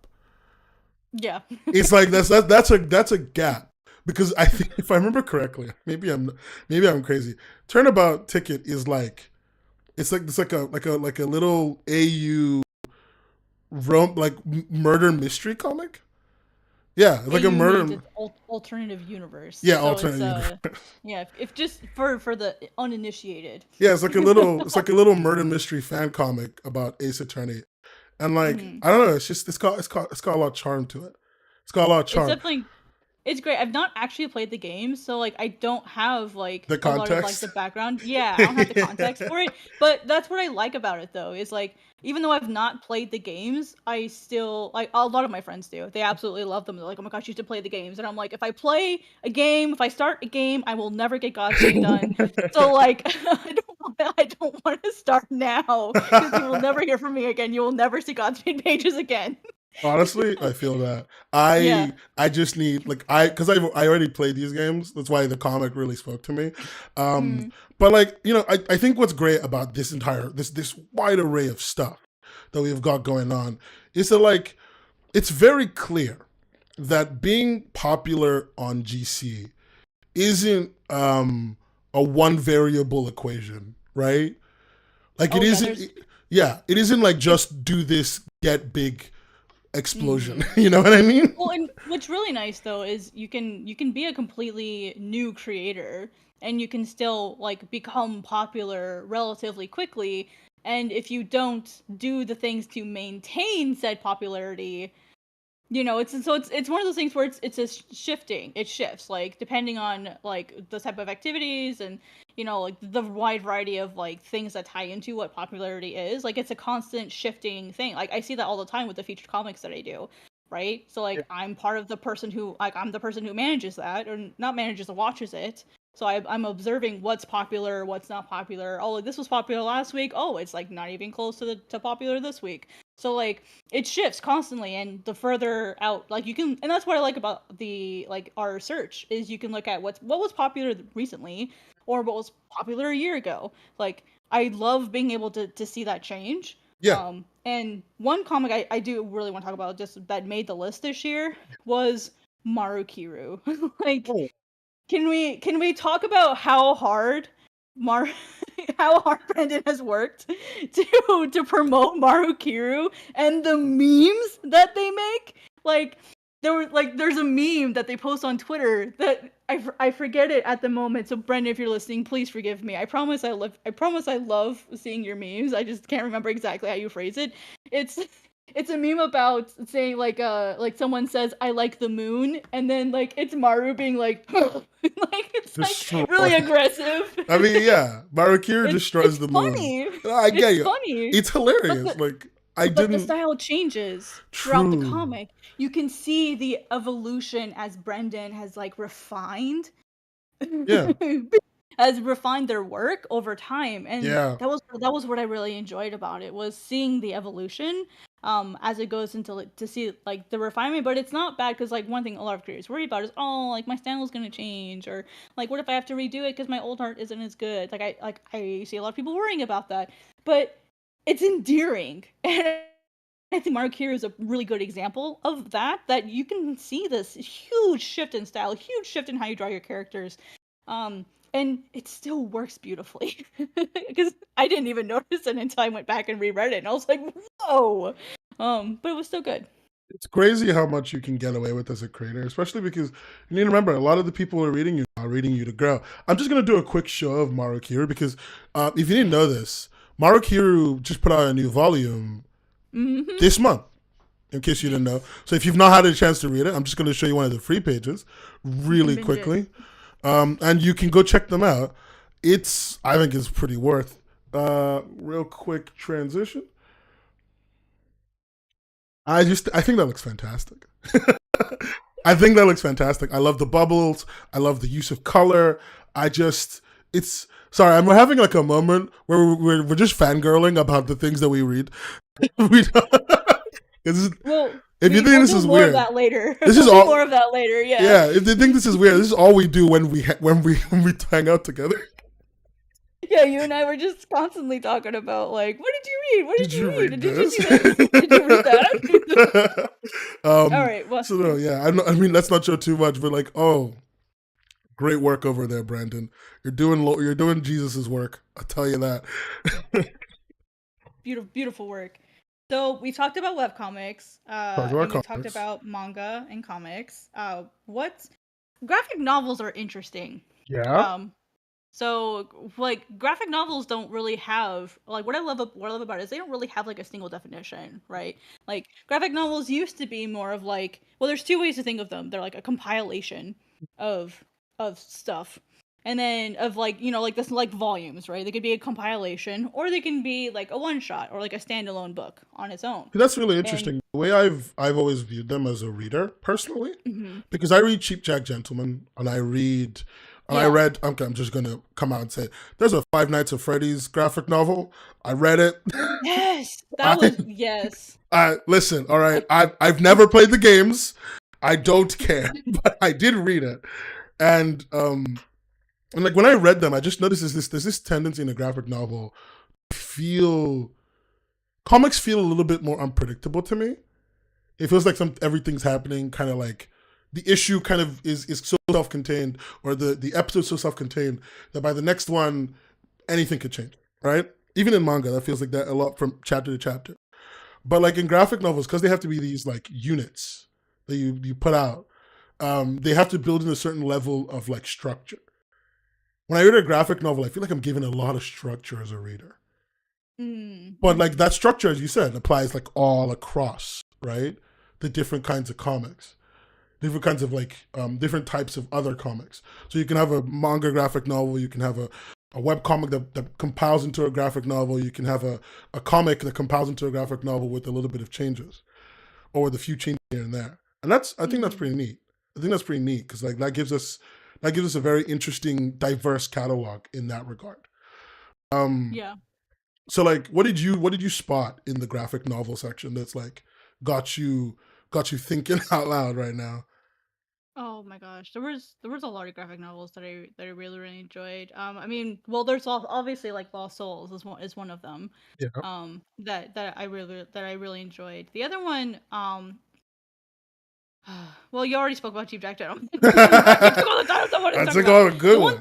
Yeah. It's like that's a gap, because I think, if I remember correctly, maybe I'm crazy. Turnabout Ticket is like, it's like a little AU murder mystery comic. Yeah, like a AU means murder. it's alternative universe. Yeah, So it's alternative. yeah, if just for the uninitiated. Yeah, it's like a little murder mystery fan comic about Ace Attorney, and like, Mhm. I don't know, it's got a lot of charm to it. It's got a lot of It's charm. definitely it's great. I've not actually played the game, so like I don't have like The a lot of like context. the background. Yeah, I don't have the context for it. But that's what I like about it though, is like even though I've not played the games, I still like a lot of my friends do. They absolutely love them. They're like, "Oh my gosh, you should play the games." And I'm like, if I play a game, if I start a game, I will never get Godspeed done. So like I don't want to start now because you will never hear from me again. You will never see Godspeed pages again. Honestly, I feel that. Yeah. I just need, like, because I already played these games. That's why the comic really spoke to me. Mm. But like, I think what's great about this wide array of stuff that we've got going on is that, like, it's very clear that being popular on GC isn't a one variable equation, right? Like, it Oh yeah, isn't. there's Yeah, it isn't like it's just do this, get big explosion. mhm. You know what I mean? Well, and what's really nice though is you can be a completely new creator and you can still like become popular relatively quickly. And if you don't do the things to maintain said popularity, it's one of those things where it's a shifting. It shifts like depending on like the type of activities and like the wide variety of like things that tie into what popularity is. Like it's a constant shifting thing. Like I see that all the time with the featured comics that I do, right? So like I'm the person who manages that, or not manages, and watches it. So I'm observing what's popular, what's not popular. Oh, like this was popular last week. Oh, it's like not even close to popular this week. So like it shifts constantly, and the further out, like you can, and that's what I like about the like our search is you can look at what was popular recently, or what was popular a year ago. Like I love being able to see that change. Yeah. And one comic I do really want to talk about just that made the list this year was Marukiru. Like Oh, can we talk about how hard Mar how hard Brendan has worked to promote Marukiru and the memes that they make? Like there's a meme that they post on Twitter that I forget it at the moment. So Brendan, if you're listening, please forgive me. I promise I love seeing your memes. I just can't remember exactly how you phrase it. It's it's a meme about saying like someone says I like the moon, and then like it's Maru being like like it's destroy. like really aggressive. I mean, yeah, Barakir It's destroys the moon. funny. I get It's you. funny. It's But hilarious. the Like, I but the didn't. style changes throughout the True. comic. You can see the evolution as Brendan has like refined Yeah. has refined their work over time, and Yeah. that was what I really enjoyed about it, was seeing the evolution as it goes into like, to see like the refinement. But it's not bad because like one thing a lot of creators worry about is, oh, like my style is going to change, or like what if I have to redo it because my old art isn't as good. I see a lot of people worrying about that, but it's endearing. And I think Mark here is a really good example of that you can see this huge shift in style, huge shift in how you draw your characters. And it still works beautifully. Because I didn't even notice it until I went back and reread it, and I was like, whoa. But it was still good. It's crazy how much you can get away with as a creator, especially because you need to remember, a lot of the people who are reading you are reading you to grow. I'm just going to do a quick show of Marukiru because if you didn't know this, Marukiru just put out a new volume Mm-hmm. this month, in case you didn't know. So if you've not had a chance to read it, I'm just going to show you one of the free pages really Binge it. quickly. And you can go check them out. I think it's pretty worth. Real quick transition. I think that looks fantastic. I think that looks fantastic. I love the bubbles. I love the use of color. It's sorry. I'm having like a moment where we're just fangirling about the things that we read. we don't- it's, Well, If you think We'll this do is more of weird, that later. this is We'll do all. more of that later. Yeah. Yeah, if they think this is weird, this is all we do when we hang out together. Yeah, you and I were just constantly talking about like, what did you read? What Did did you you read? read Did you this? see this? Did you read that? All right. Well, So no, yeah, I mean, let's not show too much, but like, oh, great work over there, Brandon. You're doing Jesus's work. I'll tell you that. beautiful work. So we talked about webcomics, Talk about and we talked comics. about manga and comics. What graphic novels are interesting. Yeah. So like graphic novels don't really have like what I love about it is they don't really have like a single definition, right? Like graphic novels used to be more of like, well, there's two ways to think of them. They're like a compilation of stuff. And then of like, like this like volumes, right? They could be a compilation or they can be like a one shot or like a standalone book on its own. That's really And interesting. The way I've always viewed them as a reader personally, mhm. because I read Cheap Jack Gentleman and I read and I Yeah. read. Okay, I'm just gonna come out and say there's a Five Nights at Freddy's graphic novel. I read it. Yes, that was yes. Listen. All right, I've never played the games. I don't care, but I did read it, and like when I read them, I just noticed there's this tendency in a graphic novel to feel comics feel a little bit more unpredictable to me. It feels like everything's happening kind of like the issue kind of is so self-contained, or the episode so self-contained that by the next one anything could change, right? Even in manga that feels like that a lot from chapter to chapter. But like in graphic novels, because they have to be these like units that you put out, they have to build in a certain level of like structure. When I read a graphic novel, I feel like I'm given a lot of structure as a reader. But like that structure, as you said, applies like all across, right? The different kinds of comics, different kinds of like different types of other comics. So you can have a manga graphic novel, you can have a web comic that compiles into a graphic novel, you can have a comic that compiles into a graphic novel with a little bit of changes, or with a few changes here and there. And I think that's pretty neat. I think that's pretty neat because like that gives us a very interesting, diverse catalog in that regard. Yeah. So like what did you spot in the graphic novel section that's like got you thinking out loud right now? Oh my gosh, there was a lot of graphic novels that I really enjoyed. I mean, well, there's obviously like Lost Souls is one of them. Yeah. That I really enjoyed. The other one, well, you already spoke about Cheap Jack Gentleman. You took all the titles I wanted to I talk took about. all the good The one,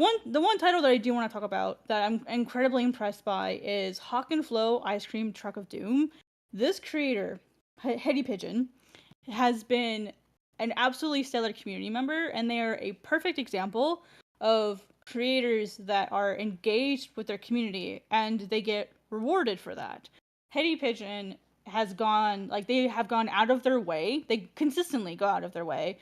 ones. the one title that I do want to talk about that I'm incredibly impressed by is Hawk and Flow Ice Cream Truck of Doom. This creator, Hetty Pigeon, has been an absolutely stellar community member, and they are a perfect example of creators that are engaged with their community and they get rewarded for that. Hetty Pigeon they have gone out of their way, they consistently go out of their way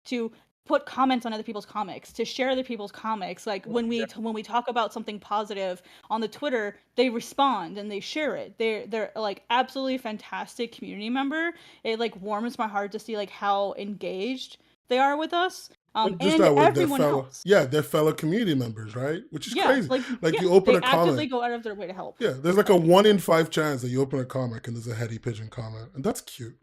to put comments on other people's comics, to share other people's comics. Like when we talk about something positive on the Twitter, they respond and they share it. They're like absolutely fantastic community member. It like warms my heart to see like how engaged they are with us. Just And that with everyone else. their fellow community members, right? Which is crazy. Like you open they a actively comic. go out of their way to help. Yeah, there's like a 1 in 5 chance that you open a comic and there's a Hetty Pigeon comment, and that's cute.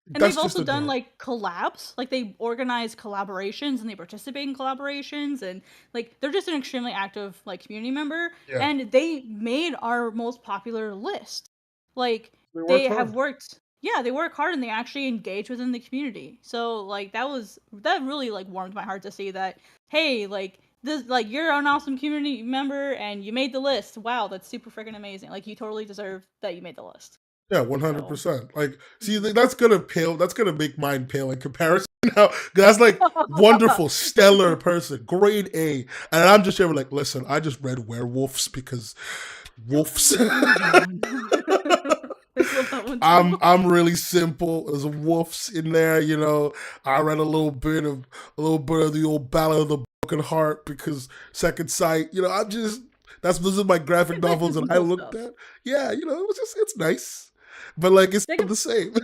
And That's they've just also done adorable. like collabs, like they organize collaborations and they participate in collaborations, and like they're just an extremely active like community member. Yeah. And they made our most popular list. Like They work they hard. have worked, yeah, they work hard and they actually engage within the community. So like that really like warmed my heart to see that. Hey, like this, like you're an awesome community member and you made the list. Wow, that's super freaking amazing. Like you totally deserve that you made the list. Yeah, So 100%. Like, see, that's gonna pale. That's gonna make mine pale in comparison now. 'Cause that's like wonderful, stellar person, grade A, and I'm just here like, listen, I just read werewolves because wolves. I'm really simple. There's wolves in there, you know. I read a little bit of the old Ballad of the Broken Heart because Second Sight. You know, I'm just those are my graphic novels that I looked at. Yeah, you know, it's nice, but like it's not the same.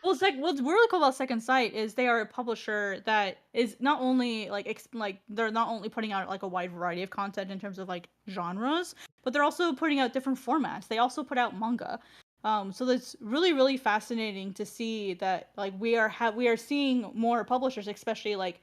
What's really cool about Second Sight is they are a publisher that is not only like they're not only putting out like a wide variety of content in terms of like genres, but they're also putting out different formats. They also put out manga. So that's really really fascinating to see that like we are seeing more publishers, especially like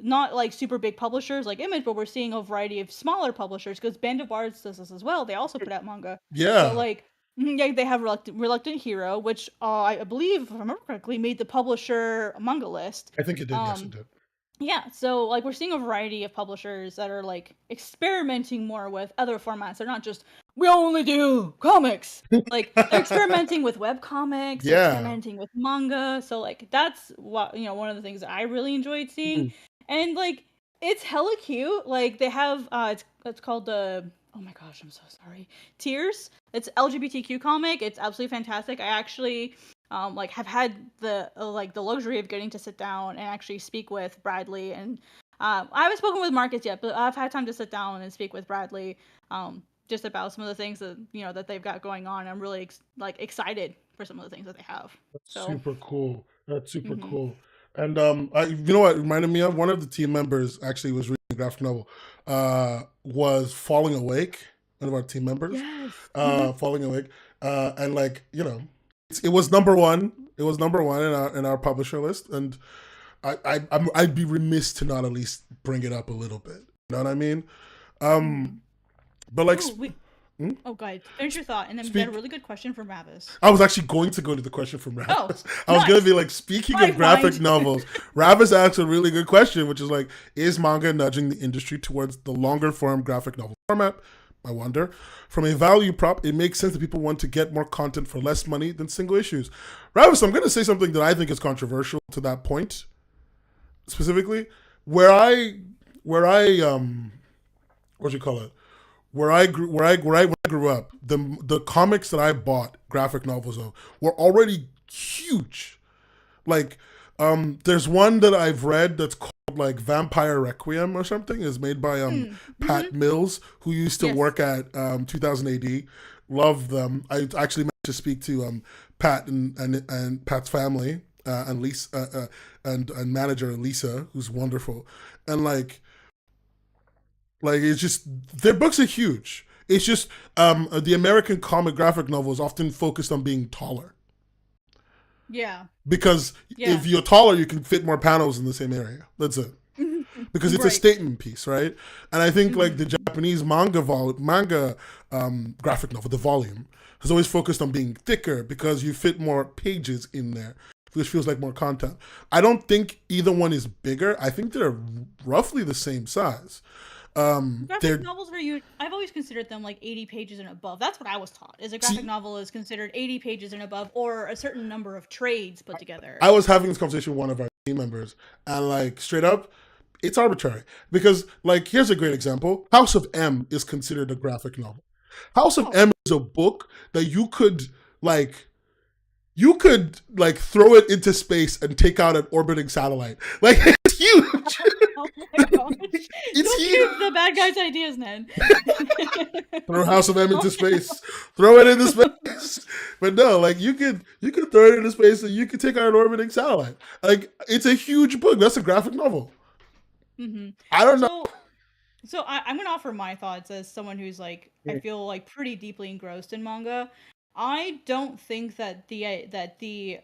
not like super big publishers like Image, but we're seeing a variety of smaller publishers because Band of Bards does this as well. They also put out manga, but Yeah, like yeah, they have Reluctant Hero, which I believe, if I remember correctly, made the publisher manga list. I think it did. Yes, it Um, did. yeah, so like we're seeing a variety of publishers that are like experimenting more with other formats. They're not just we only do comics. Like they're experimenting with web comics, they're Yeah. experimenting with manga. So like that's what one of the things that I really enjoyed seeing. Mhm. And like it's hella cute. Like they have it's called the oh my gosh, I'm so sorry. Tears. It's LGBTQ comic. It's absolutely fantastic. I actually like have had the like the luxury of getting to sit down and actually speak with Bradley, and I haven't spoken with Marcus yet, but I've had time to sit down and speak with Bradley just about some of the things that that they've got going on. I'm really excited for some of the things that they have. So Super cool. That's super mhm. cool. And you know what it reminded me of? One of the team members actually was reading a graphic novel. Was Falling Awake. One of our team members. Yes. Mhm. Falling Awake. And like, it was number one. It was number one in our publisher list. And I'd be remiss to not at least bring it up a little bit. You know what I mean? Mhm. But like Ooh, we hmm? oh god, finish your thought, and then we had a Speak really good question from Ravis. I was actually going to go to the question from Oh, Ravis. I was going to nice. be like, speaking of Hive graphic mind. novels, Ravis asked a really good question, which is like, is manga nudging the industry towards the longer form graphic novel format? I wonder. From a value prop, it makes sense that people want to get more content for less money than single issues. Ravis, I'm going to say something that I think is controversial to that point specifically. Where I what do you call it? When I grew up, the comics that I bought graphic novels of were already huge. Like, there's one that I've read that's called like Vampire Requiem or something. Is made by Mm. Pat Mhm. Mills, who used to Yes. work at 2000 AD. Love them. I actually managed to speak to Pat and Pat's family and Lisa and manager Lisa, who's wonderful. And like it's just their books are huge. It's just the American comic graphic novel is often focused on being taller Yeah. because Yeah. if you're taller, you can fit more panels in the same area. That's it. Because it's a Right. statement piece, right? And I think like Mhm. the Japanese manga graphic novel, the volume, has always focused on being thicker because you fit more pages in there, which feels like more content. I don't think either one is bigger. I think they're roughly the same size. Graphic They're novels are you? I've always considered them like 80 pages and above. That's what I was taught. Is a graphic see, novel is considered 80 pages and above, or a certain number of trades put I together. was having this conversation with one of our team members, and like straight up, it's arbitrary because like here's a great example: House of M is considered a graphic novel. House of Oh. M is a book that like you could throw it into space and take out an orbiting satellite. Like it's huge. Oh my gosh! It's Don't huge. give the bad guys ideas, Ned. Throw House of M into space. Throw it into space. But no, like you could throw it into space and you could take out an orbiting satellite. Like it's a huge book. That's a graphic novel. hmm I don't know. So, I'm gonna offer my thoughts as someone who's like I feel like pretty deeply engrossed in manga. I don't think that the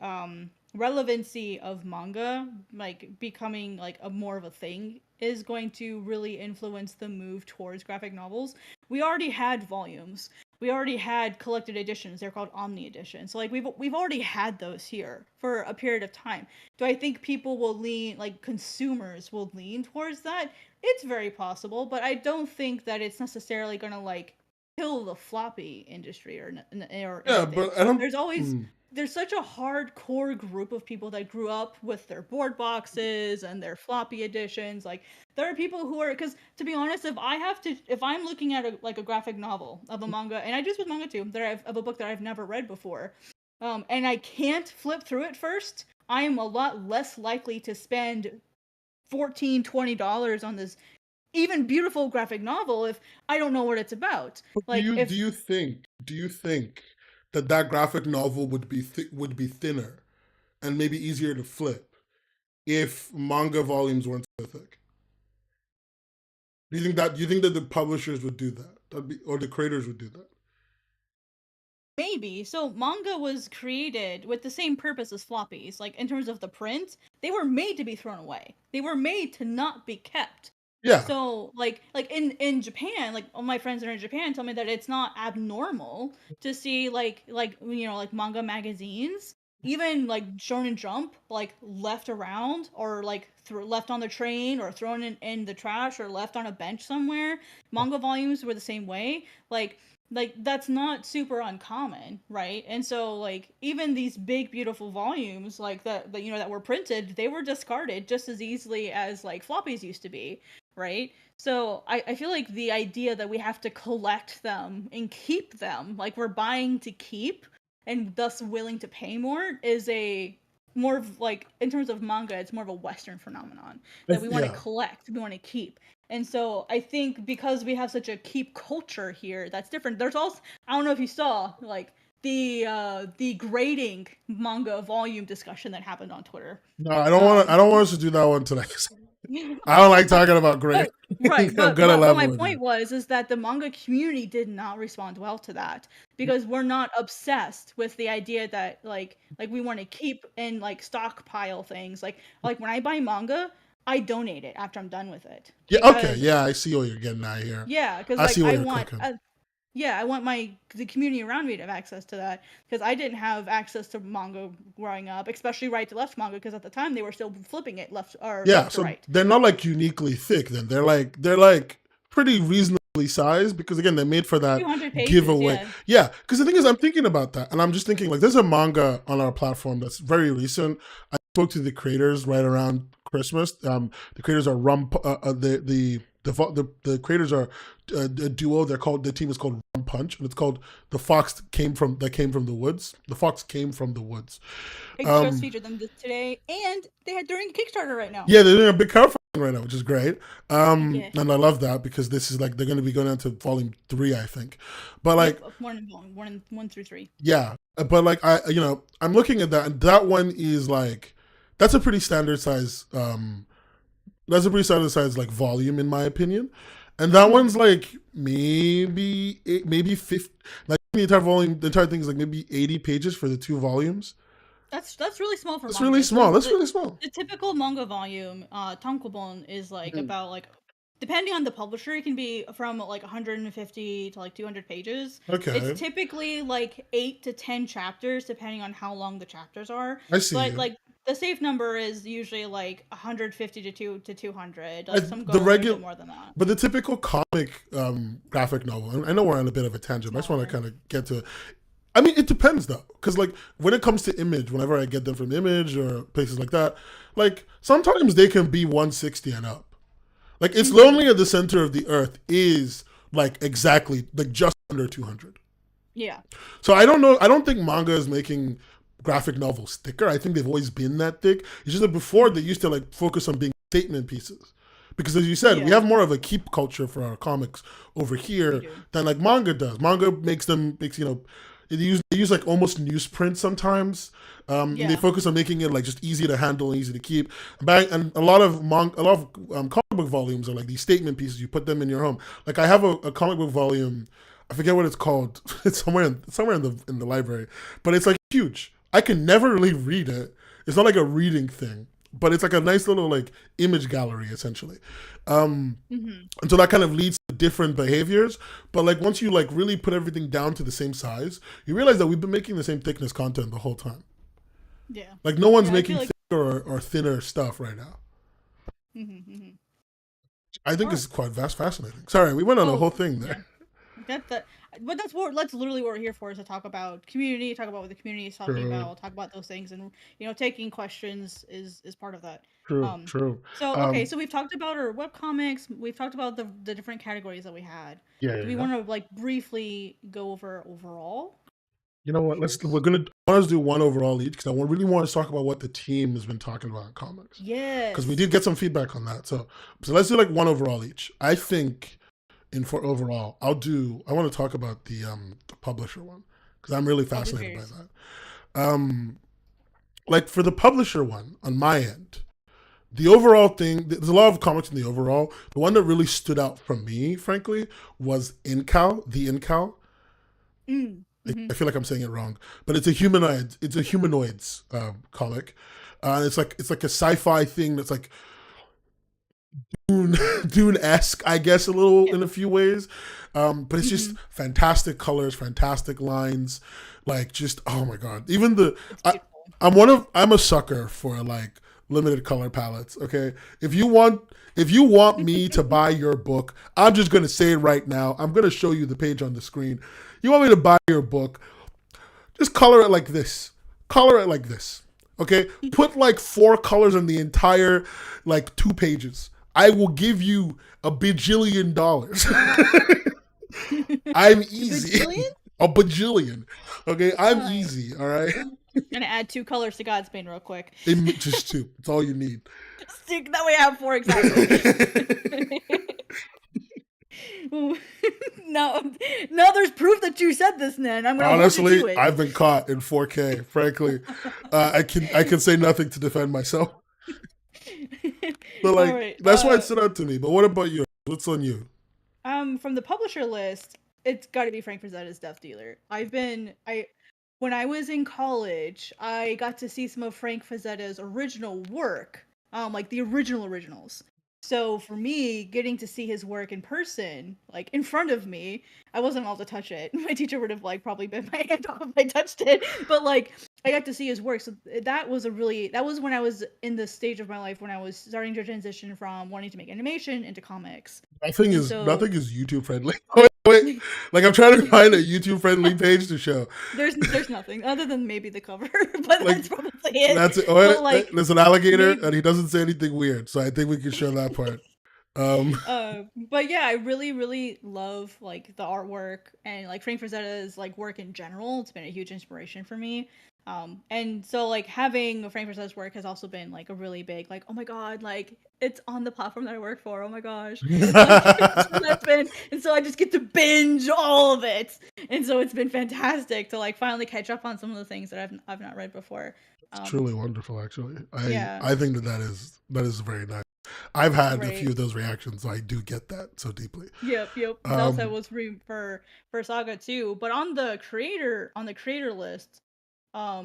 relevancy of manga like becoming like a more of a thing is going to really influence the move towards graphic novels. We already had volumes. We already had collected editions. They're called Omni editions. So like we've already had those here for a period of time. Do I think people will lean like consumers will lean towards that? It's very possible, but I don't think that it's necessarily going to like kill the floppy industry or Yeah, anything. but I don't. There's always Mm. there's such a hardcore group of people that grew up with their board boxes and their floppy editions. Like there are people who are because to be honest, if I'm looking at a graphic novel of a manga, and I do this with manga too, of a book that I've never read before, and I can't flip through it first, I am a lot less likely to spend $14-20 on this even beautiful graphic novel if I don't know what it's about. But do Like you do if you think do you think that that graphic novel would be thinner and maybe easier to flip if manga volumes weren't so thick? Do you think that the publishers would do that? Or the creators would do that? Maybe. So manga was created with the same purpose as floppies. Like in terms of the print, they were made to be thrown away. They were made to not be kept. Yeah. So like in Japan, like all my friends that are in Japan tell me that it's not abnormal to see like like manga magazines, even like Shonen Jump, like left around or like left on the train or thrown in the trash or left on a bench somewhere. Manga volumes were the same way. Like that's not super uncommon, right? And so like even these big beautiful volumes like that that were printed, they were discarded just as easily as like floppies used to be, right? So I feel like the idea that we have to collect them and keep them, like we're buying to keep and thus willing to pay more, is a more of like in terms of manga, it's more of a Western phenomenon that we want to Yeah. collect, we want to keep. And so I think because we have such a keep culture here, that's different. There's also, I don't know if you saw like the grading manga volume discussion that happened on Twitter. No, I don't want to. I don't want us to do that one today. I don't like talking about grade. Right, I'm but gonna but my level with point you. was is that the manga community did not respond well to that because we're not obsessed with the idea that like we want to keep and like stockpile things. Like when I buy manga, I donate it after I'm done with it Yeah. Okay. because Yeah. I see what you're getting at here. yeah, because I like see what I you're want cooking. yeah, I want the community around me to have access to that because I didn't have access to manga growing up, especially right to left manga because at the time they were still flipping it left or Yeah. left to So right. they're not like uniquely thick. Then they're like pretty reasonably sized because again they're made for that 200 pages, giveaway. yeah. Yeah. Because the thing is, I'm thinking about that, and I'm just thinking like there's a manga on our platform that's very recent. I spoke to the creators right around Christmas. The creators are the creators are a duo. The team is called Rum Punch, and it's called The Fox Came from the Woods. The Fox Came from the Woods. I just featured them today, and they had during Kickstarter right now. Yeah, they're doing a big crowdfunding right now, which is great. Yeah. And I love that because this is like they're going to be going on to volume 3, I think. But like, Yep, one through three. yeah, but like I'm looking at that, and that one is like that's a pretty standard size. That's a pretty standard size like volume in my opinion, and that one's like maybe 50. Like the entire thing is like maybe 80 pages for the 2 volumes. That's really small for That's manga. really So small. That's really small. the typical manga volume, tankobon, is like about like depending on the publisher, it can be from like 150 to like 200 pages. Okay, It's typically like 8 to 10 chapters, depending on how long the chapters are. I see But you. like the safe number is usually like 150 to 200. I- Like some go the a little regular, bit more than that. but the typical comic graphic novel. And I know we're on a bit of a tangent. But I just want to kind of get to it. I mean, it depends though, because like when it comes to Image, whenever I get them from Image or places like that, like sometimes they can be 160 and up. Like It's Lonely at the Center of the Earth is like exactly like just under 200. Yeah. So I don't know. I don't think manga is making graphic novels thicker. I think they've always been that thick. It's just that before they used to like focus on being statement pieces. Because as you said, we Yeah. have more of a keep culture for our comics over here do. than like manga does. Manga makes they use like almost newsprint sometimes. And they Yeah. focus on making it like just easy to handle and easy to keep. And a lot of comic book volumes are like these statement pieces. You put them in your home. Like I have a comic book volume. I forget what it's called. It's somewhere in the library, but it's like huge. I can never really read it. It's not like a reading thing, but it's like a nice little like image gallery essentially. And so that kind of leads to different behaviors. But like once you like really put everything down to the same size, you realize that we've been making the same thickness content the whole time. Yeah. Like no one's Yeah, I making feel like- thicker or thinner stuff right now. I think it's quite fascinating. Sorry, we went on a whole thing there. But that's literally what we're here for, is to talk about community, talk about what the community is talking True. about, talk about those things, and taking questions is part of that. True. So okay, so we've talked about our webcomics, we've talked about the different categories that we had. Yeah. Do we want to like briefly go over overall? You know what? I want us to do one overall each because I really want to talk about what the team has been talking about in comics. Yes. Because we did get some feedback on that. So let's do like one overall each. I think for overall, I want to talk about the publisher one because I'm really fascinated by that. Like for the publisher one on my end, the overall thing, there's a lot of comics in the overall. The one that really stood out for me, frankly, was the Incal. Mm-hmm. I feel like I'm saying it wrong, but it's a humanoid. It's a humanoids comic. It's like a sci-fi thing that's like Dune esque, I guess, a little in a few ways. But it's Mm-hmm. just fantastic colors, fantastic lines, like just oh my god. Even the It's I, beautiful. I'm a sucker for like limited color palettes. Okay, if you want me to buy your book, I'm just gonna say it right now. I'm gonna show you the page on the screen. You want me to buy your book? Just color it like this. Color it like this. Okay? Put like 4 colors in the entire like 2 pages. I will give you $1 bajillion. I'm easy. Bajillion? A bajillion. Okay? I'm All right. easy. All right? Gonna add 2 colors to Godspain real quick. Just 2. That's all you need. That way I have 4 exactly. no, there's proof that you said this, Nan. I'm gonna hold you Honestly, to it. I've been caught in 4K. Frankly, I can say nothing to defend myself. But All like right. that's why it stood out to me. But what about you? What's on you? From the publisher list, it's got to be Frank Frazetta's Death Dealer. When I was in college, I got to see some of Frank Frazetta's original work, like the originals. So for me, getting to see his work in person, like in front of me, I wasn't allowed to touch it. My teacher would have like probably bit my hand off if I touched it. But like I got to see his work. So that was when I was in the stage of my life when I was starting to transition from wanting to make animation into comics. Nothing And is so nothing is YouTube friendly. Wait, like I'm trying to find a YouTube friendly page to show. there's nothing other than maybe the cover, but Like that's probably it. that's it. But like There's an alligator maybe and he doesn't say anything weird, so I think we can show that part. but yeah, I really love like the artwork and like Frank Frazetta's like work in general. It's been a huge inspiration for me. And so like having Frank Frazetta's work has also been like a really big like oh my god, like it's on the platform that I work for. Oh my gosh. Like so that's been and so I just get to binge all of it. And so it's been fantastic to like finally catch up on some of the things that I've not read before. It's truly wonderful, actually. Yeah, I think that is very nice. I've had a few right. of those reactions, so I do get that so deeply. Yep. Zelda Um, was for Saga too, but on the creator list, I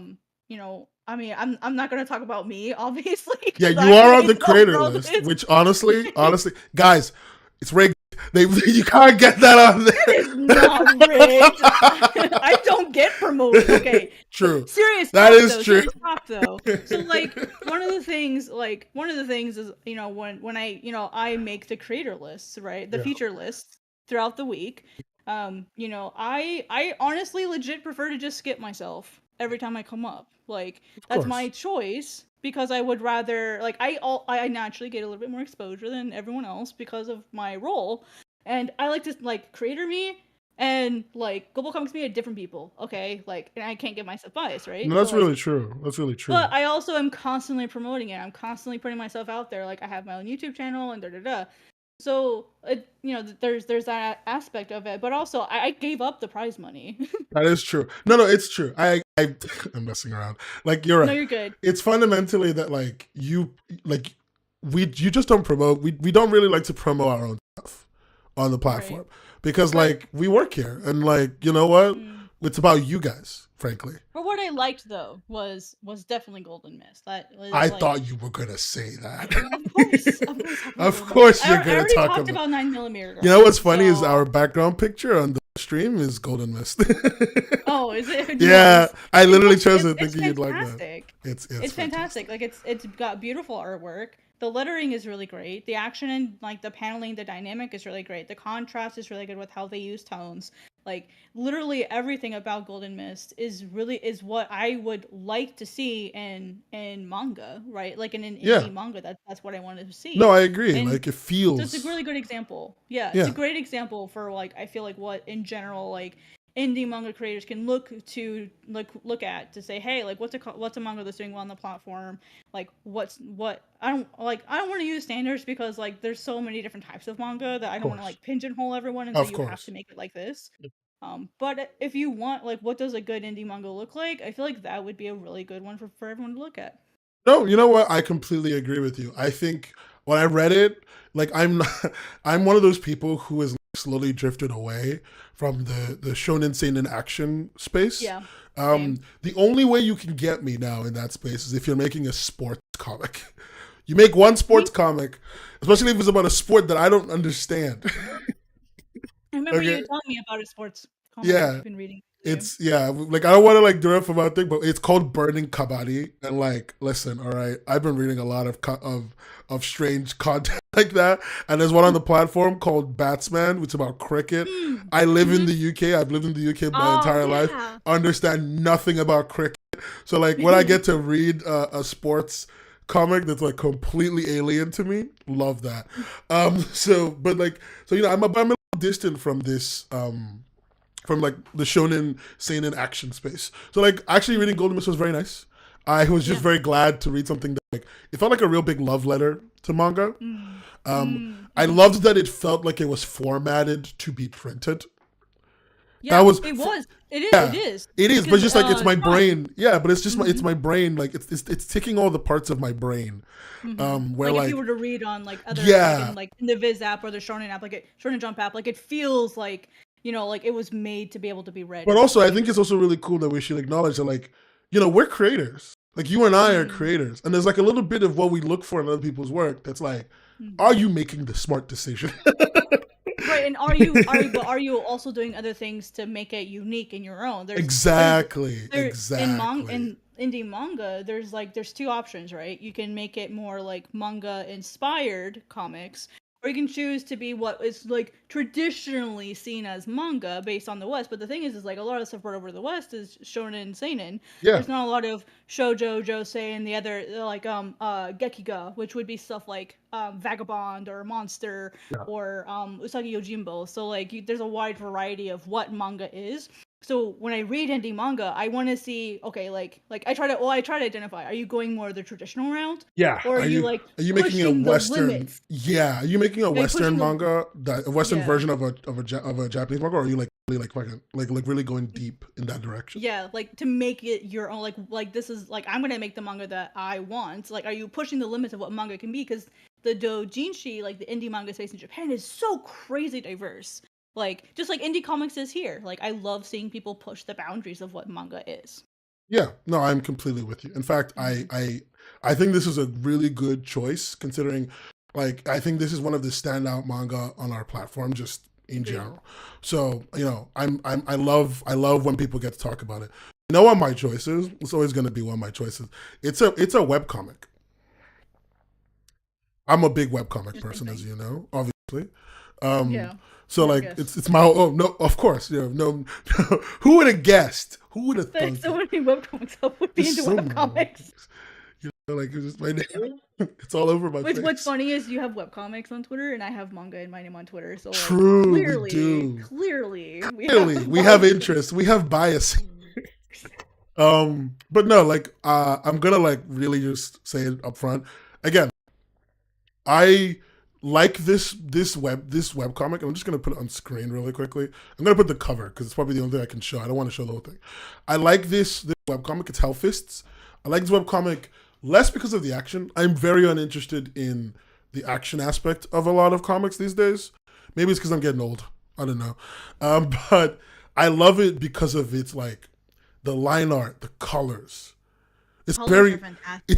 mean, I'm not gonna talk about me, obviously, yeah, because you I'm are gonna on the get so creator wrong list, with which honestly, guys, it's rigged. You can't get that on That is not rigged. there. I don't get promoted. Okay. True. Serious That talk is though. true. Serious talk though. So like one of the things is when I make the creator lists, right? The Yeah, feature lists throughout the week. I honestly legit prefer to just skip myself every time I come up. Like of that's my course. choice because I would rather like I naturally get a little bit more exposure than everyone else because of my role. And I like to like creator me and like GlobalComix me are different people, okay? Like, and I can't get myself biased, right? No, So that's like, really true. That's really true. but I also am constantly promoting it. I'm constantly putting myself out there. Like, I have my own YouTube channel and da da da. So there's that aspect of it, but also I gave up the prize money. That is true. No, it's true. I'm messing around. Like you're No, right. you're good. It's fundamentally that like you just don't promote. We don't really like to promote our own stuff on the Right. platform because But like we work here and like you know what? mm, It's about you guys, frankly. but what I liked though was definitely Golden Mist. That was I like, thought you were gonna say that. of course, talk about Of Golden Mist. course you're I gonna already talk talked about. about 9mm You know Girl. what's funny is So our background picture on the stream is Golden Mist. oh, is it Yeah, nice? I It literally looks chose it it's thinking you'd like that. fantastic. It's It's fantastic. fantastic. Like it's got beautiful artwork. The lettering is really great. The action and like the paneling, the dynamic is really great. The contrast is really good with how they use tones. Like literally everything about Golden Mist is what I would like to see in manga, right? Like in an Yeah. indie manga. That's what I wanted to No, see. I agree. And Like it so it's a feels. really good example. Yeah, it's a Yeah, great example for like I feel like what in general like indie manga creators can look at to say, hey, like what's a manga that's doing well on the platform? Like what I don't want to use standards because like there's so many different types of manga that I of don't want to course, like pigeonhole everyone and say of you have to course. make it like this. But if you want like what does a good indie manga look like? I feel like that would be a really good one for everyone to look at. No, you know what? I completely agree with you. I think when I read it, like I'm not, I'm one of those people who is slowly drifted away from the shonen seinen action space. Yeah. Same. The only way you can get me now in that space is if you're making a sports comic. You make one sports comic, especially if it's about a sport that I don't understand. I remember Okay. you telling me about a sports comic that Yeah. you've been reading. It's like I don't want to like derive from our thing, but it's called Burning Kabaddi. And like, listen, all right, I've been reading a lot of strange content like that. And there's one on the platform called Batsman, which is about cricket. I live in the UK. I've lived in the UK my entire life. Understand nothing about cricket. So like when I get to read a sports comic that's like completely alien to me, love that. So you know, I'm a little distant from this. From like the shonen seinen action space. So like actually reading GlobalComix was very nice. I was just very glad to read something that like it felt like a real big love letter to manga. I loved that it felt like it was formatted to be printed. Yeah, that was, it was. It is. Yeah, It is. it is, but just like it's my Sean. brain. Yeah, but it's just it's my brain. Like it's ticking all the parts of my brain. Where Like if you were to read on like other like in the Viz app or the Shonen app, like Shonen Jump app, like it feels like, you know, like it was made to be able to be read. But also, I think it's also really cool that we should acknowledge that, like, you know, we're creators. Like, you and I are creators. And there's, like, a little bit of what we look for in other people's work that's like, are you making the smart decision? Right, and are you also doing other things to make it unique in your own? Exactly. In indie manga, there's two options, right? You can make it more like manga inspired comics, or you can choose to be what is like traditionally seen as manga based on the West. But the thing is like a lot of the stuff brought over to the West is shonen and seinen. Yeah. There's not a lot of shoujo, josei, and the other like gekiga, which would be stuff like Vagabond or Monster or Usagi Yojimbo. So like there's a wide variety of what manga is. So when I read indie manga, I want to see, okay, like I try to identify. Are you going more the traditional route? Yeah. Or are you making a Western? Limits? Yeah. Are you making a Western manga, a Western Yeah. version of a Japanese manga, or are you like really like fucking like really going deep in that direction? Yeah, like to make it your own. Like this is like I'm gonna make the manga that I want. Like, are you pushing the limits of what manga can be? Because the doujinshi, like the indie manga space in Japan, is so crazy diverse. Like just like indie comics is here. Like I love seeing people push the boundaries of what manga is. Yeah, no, I'm completely with you. In fact, I think this is a really good choice considering, like, I think this is one of the standout manga on our platform just in general. So you know, I love when people get to talk about it. You know what my choice is? It's always going to be one of my choices. It's a webcomic. I'm a big webcomic person, as you know, obviously. So like it's my no, of course, you know, no who would have guessed? Who would have thought? There's so many webcomics I would be into webcomics. You know, like it's just my name. It's all over my face. What's funny is you have webcomics on Twitter and I have manga in my name on Twitter. So like, true, clearly we have interest. We have bias. But no, like I'm gonna like really just say it up front. Again, I like this webcomic. I'm just gonna put it on screen really quickly. I'm gonna put the cover because it's probably the only thing I can show. I don't want to show the whole thing. I like this webcomic. It's Hellfists. I like this webcomic less because of the action. I'm very uninterested in the action aspect of a lot of comics these days. Maybe it's because I'm getting old. I don't know. But I love it because of its like the line art, the colors. It's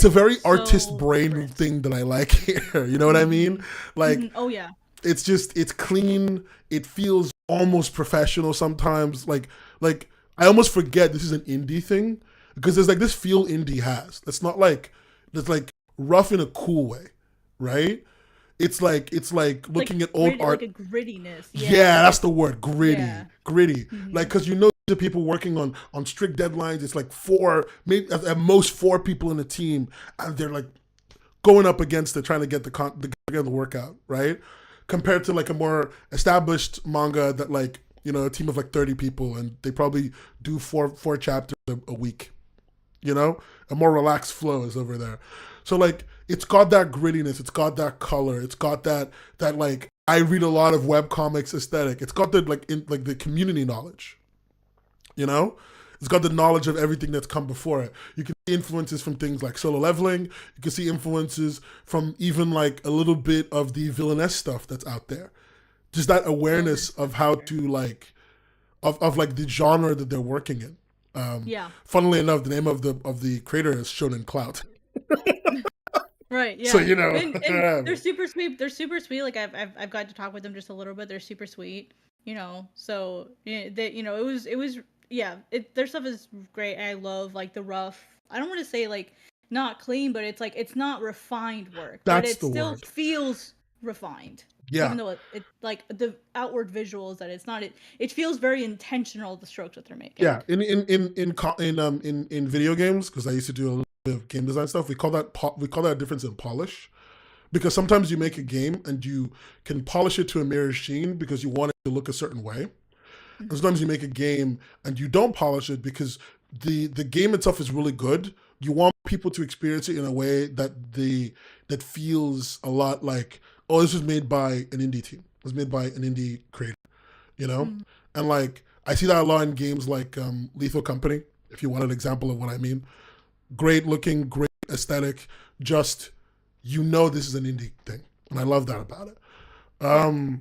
a very artist brain thing that I like here. You know what I mean? Like, it's clean. It feels almost professional sometimes. Like I almost forget this is an indie thing because there's like this feel indie has. That's not like rough in a cool way, right? It's like looking at old art. Like a grittiness. Yeah, that's the word. Gritty. Mm-hmm. Like, because you know the people working on strict deadlines. It's like maybe at most 4 people in a team, and they're like going up against it, trying to get the workout, right? Compared to like a more established manga that like, you know, a team of like 30 people, and they probably do four chapters a week. You know, a more relaxed flow is over there. So like it's got that grittiness, it's got that color, it's got that like I read a lot of webcomics aesthetic. It's got the the community knowledge. You know? It's got the knowledge of everything that's come before it. You can see influences from things like Solo Leveling. You can see influences from even like a little bit of the villainess stuff that's out there. just that So awareness of how sure. to like of like the genre that they're working in. Yeah. Funnily enough, the name of the creator is shown in cloud. Right. So Yeah. you know, And they're super sweet. They're super sweet. Like I've got to talk with them just a little bit. They're super sweet. You know. So yeah, they, you know, it was yeah. Their stuff is great. I love like the rough. I don't want to say like not clean, but it's like it's not refined work, but that's it the still word. feels refined. Yeah, Even though it like the outward visuals that it's not it feels very intentional, the strokes that they're making. yeah. In video games, because I used to do a little bit of game design stuff, we call that a difference in polish. Because sometimes you make a game and you can polish it to a mirror sheen because you want it to look a certain way. And Mhm. sometimes you make a game and you don't polish it because the game itself is really good. You want people to experience it in a way that feels a lot like, oh, this was made by an indie team. It was made by an indie creator, you know? Mhm. And like I see that a lot in games like Lethal Company, if you want an example of what I mean. Great looking, great aesthetic, just you know this is an indie thing. And I love that about it. Yeah.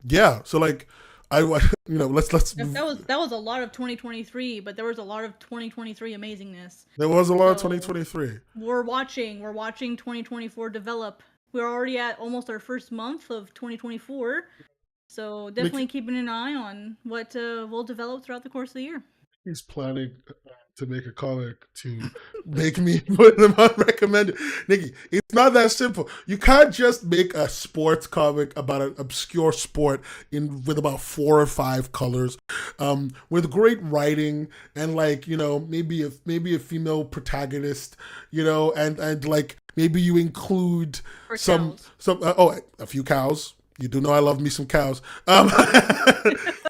Yeah, so like I let's That was a lot of 2023, but there was a lot of 2023 amazingness. there was a lot of So 2023. we're watching 2024 develop. We're already at almost our first month of 2024, so Nikki, definitely keeping an eye on what will develop throughout the course of the year. he's planning to make a comic to make me put them on recommended. Nikki, it's not that simple. You can't just make a sports comic about an obscure sport in with about 4 or 5 colors, with great writing and like maybe a female protagonist, and like maybe you include For some cows. a few cows. You do know I love me some cows.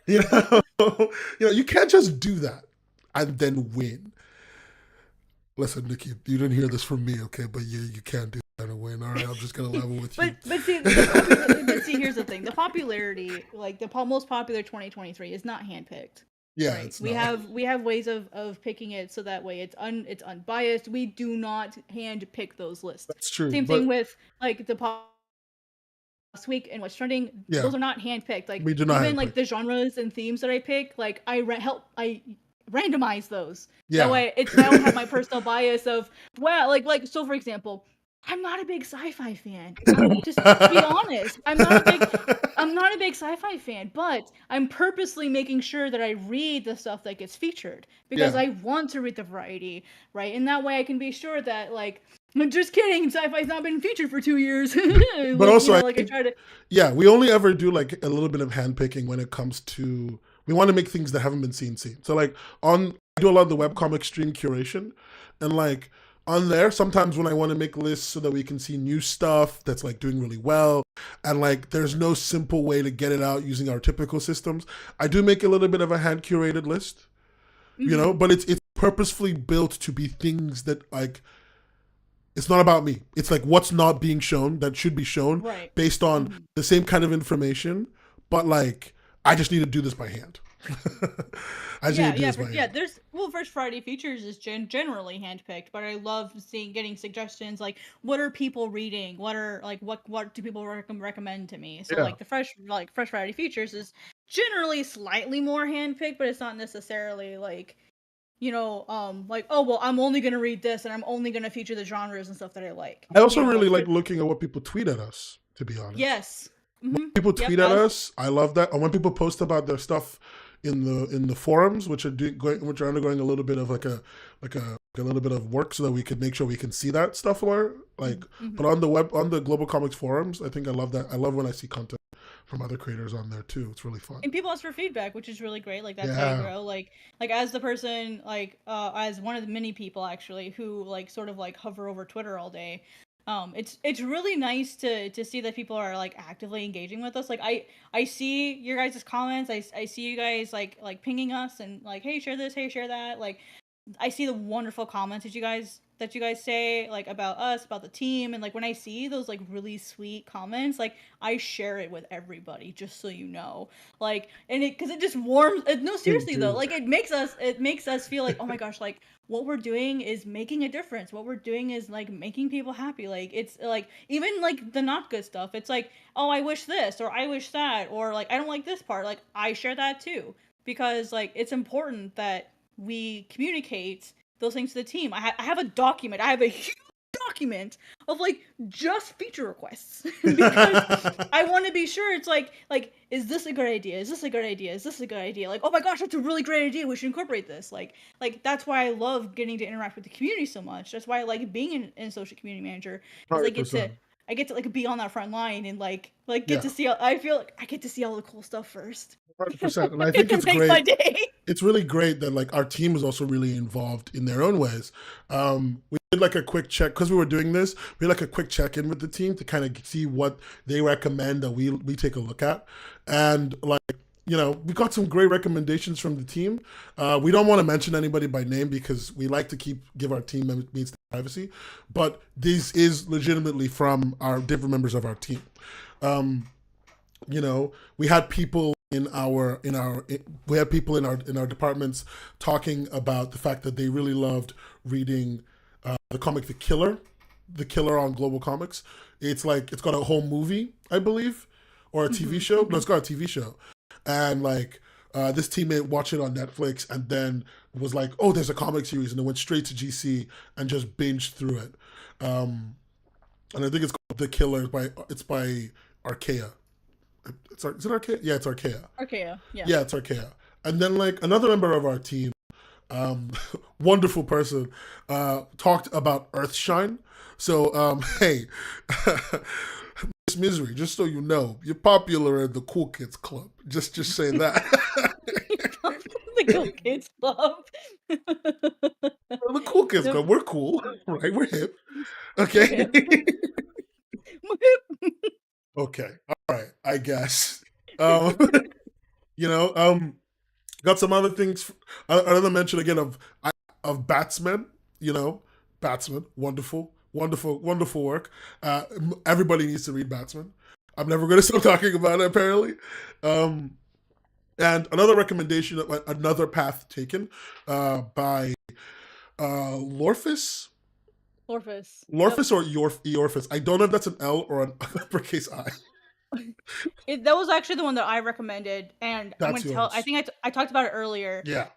You know, you can't just do that and then win. Listen, Nikki, you didn't hear this from me, okay? But you can't do that and win. All right, I'm just gonna level with you. But see, here's the thing: the popularity, like the most popular 2023, is not handpicked. Yeah, Right? it's We not. have we have ways of picking it so that way it's unbiased. We do not hand pick those lists. That's true, Same thing but with like the last week and what's trending. yeah, Those are not handpicked. Like we do not even have like pick. the genres and themes that I pick, like I randomize those. That Yeah, way I don't have my personal bias of well like so for example, I'm not a big sci-fi fan. I'm just to be honest, I'm not a big sci-fi fan, but I'm purposely making sure that I read the stuff that gets featured because yeah. I want to read the variety, right? And that way I can be sure that like I'm just kidding, sci-fi's not been featured for 2 years. But Like, also, I like I think try to yeah, we only ever do like a little bit of handpicking when it comes to we want to make things that haven't been seen. So like I do a lot of the webcomic stream curation, and like on there sometimes when I want to make lists so that we can see new stuff that's like doing really well, and like there's no simple way to get it out using our typical systems. I do make a little bit of a hand curated list, Mhm. but it's purposefully built to be things that like it's not about me. It's like what's not being shown that should be shown Right. based on Mhm. the same kind of information, but like I just need to do this by hand. I just need Yeah, to do yeah, this by yeah. hand. There's First Friday features is generally handpicked, but I love getting suggestions like what are people reading? What are like what do people recommend to me? So Yeah. like the Fresh Friday features is generally slightly more handpicked, but it's not necessarily like like oh well I'm only gonna read this and I'm only gonna feature the genres and stuff that I like. I also really Like like looking at what people tweet at us, to be honest. yes, mm-hmm. People Yep, tweet at as us. I love that. And when people post about their stuff in the forums, which are undergoing a little bit of like a little bit of work so that we can make sure we can see that stuff more. Like, mm-hmm. but on the Global Comics forums, I think I love that. I love when I see content from other creators on there too. It's really fun. And people ask for feedback, which is really great. Like that's how you Yeah. grow. Like as the person, as one of the many people actually who like sort of like hover over Twitter all day. It's really nice to see that people are like actively engaging with us. Like I see your guys' comments. I see you guys like pinging us and like hey share this, hey share that. Like I see the wonderful comments that you guys say, like, about us, about the team, and like when I see those like really sweet comments, like I share it with everybody, just so you know. Like, and it because it just warms. No, Thank seriously though, you. like it makes us feel like, oh my gosh, like what we're doing is making a difference. What we're doing is like making people happy. Like it's like even like the not good stuff. It's like, oh, I wish this or I wish that or like I don't like this part. Like I share that too because like it's important that we communicate those things to the team. I have a document. I have a huge document of like just feature requests because I want to be sure it's like is this a good idea? Is this a good idea? Is this a good idea? Like, oh my gosh, that's a really great idea. We should incorporate this. Like that's why I love getting to interact with the community so much. That's why I like being an associate community manager because 100%. I get to like be on that front line and like get Yeah, to see. I feel like I get to see all the cool stuff first. 100%. And I think It it's makes my great. day. It's really great that like our team is also really involved in their own ways. We did like a quick check because we were doing this. We had like a quick check in with the team to kind of see what they recommend that we take a look at, and like we got some great recommendations from the team. We don't want to mention anybody by name because we like to give our team mates privacy, but this is legitimately from our different members of our team. Um, we had people we had people in our departments talking about the fact that they really loved reading the comic The Killer on GlobalComix. It's got a whole movie, I believe, or a TV show. No, it's got a TV show, and like this teammate watched it on Netflix and then was like, "Oh, there's a comic series," and then went straight to GC and just binged through it. And I think it's called The Killer. It's by Archaea. Is it Archaea? Yeah, it's Archaea. Archaea, yeah. Yeah, it's Archaea. And then like another member of our team, um, wonderful person, talked about Earthshine. So hey, Miss Misery, just so you know, you're popular in the cool kids club. Just say that. The Cool Kids Club. The cool kids club, we're cool, right? We're hip. We're Okay. hip. Okay. All right. I guess. Um, got some other things. Another mention again of Batsman. Batsman, wonderful, wonderful, wonderful work. Everybody needs to read Batsman. I'm never going to stop talking about it. Apparently, and another recommendation, another path taken by Lorphis. Lorphis. Lorphis or Eorphis. I don't know if that's an L or an uppercase I. That was actually the one that I recommended, and I'm That's gonna tell. yours. I think I talked about it earlier. Yeah.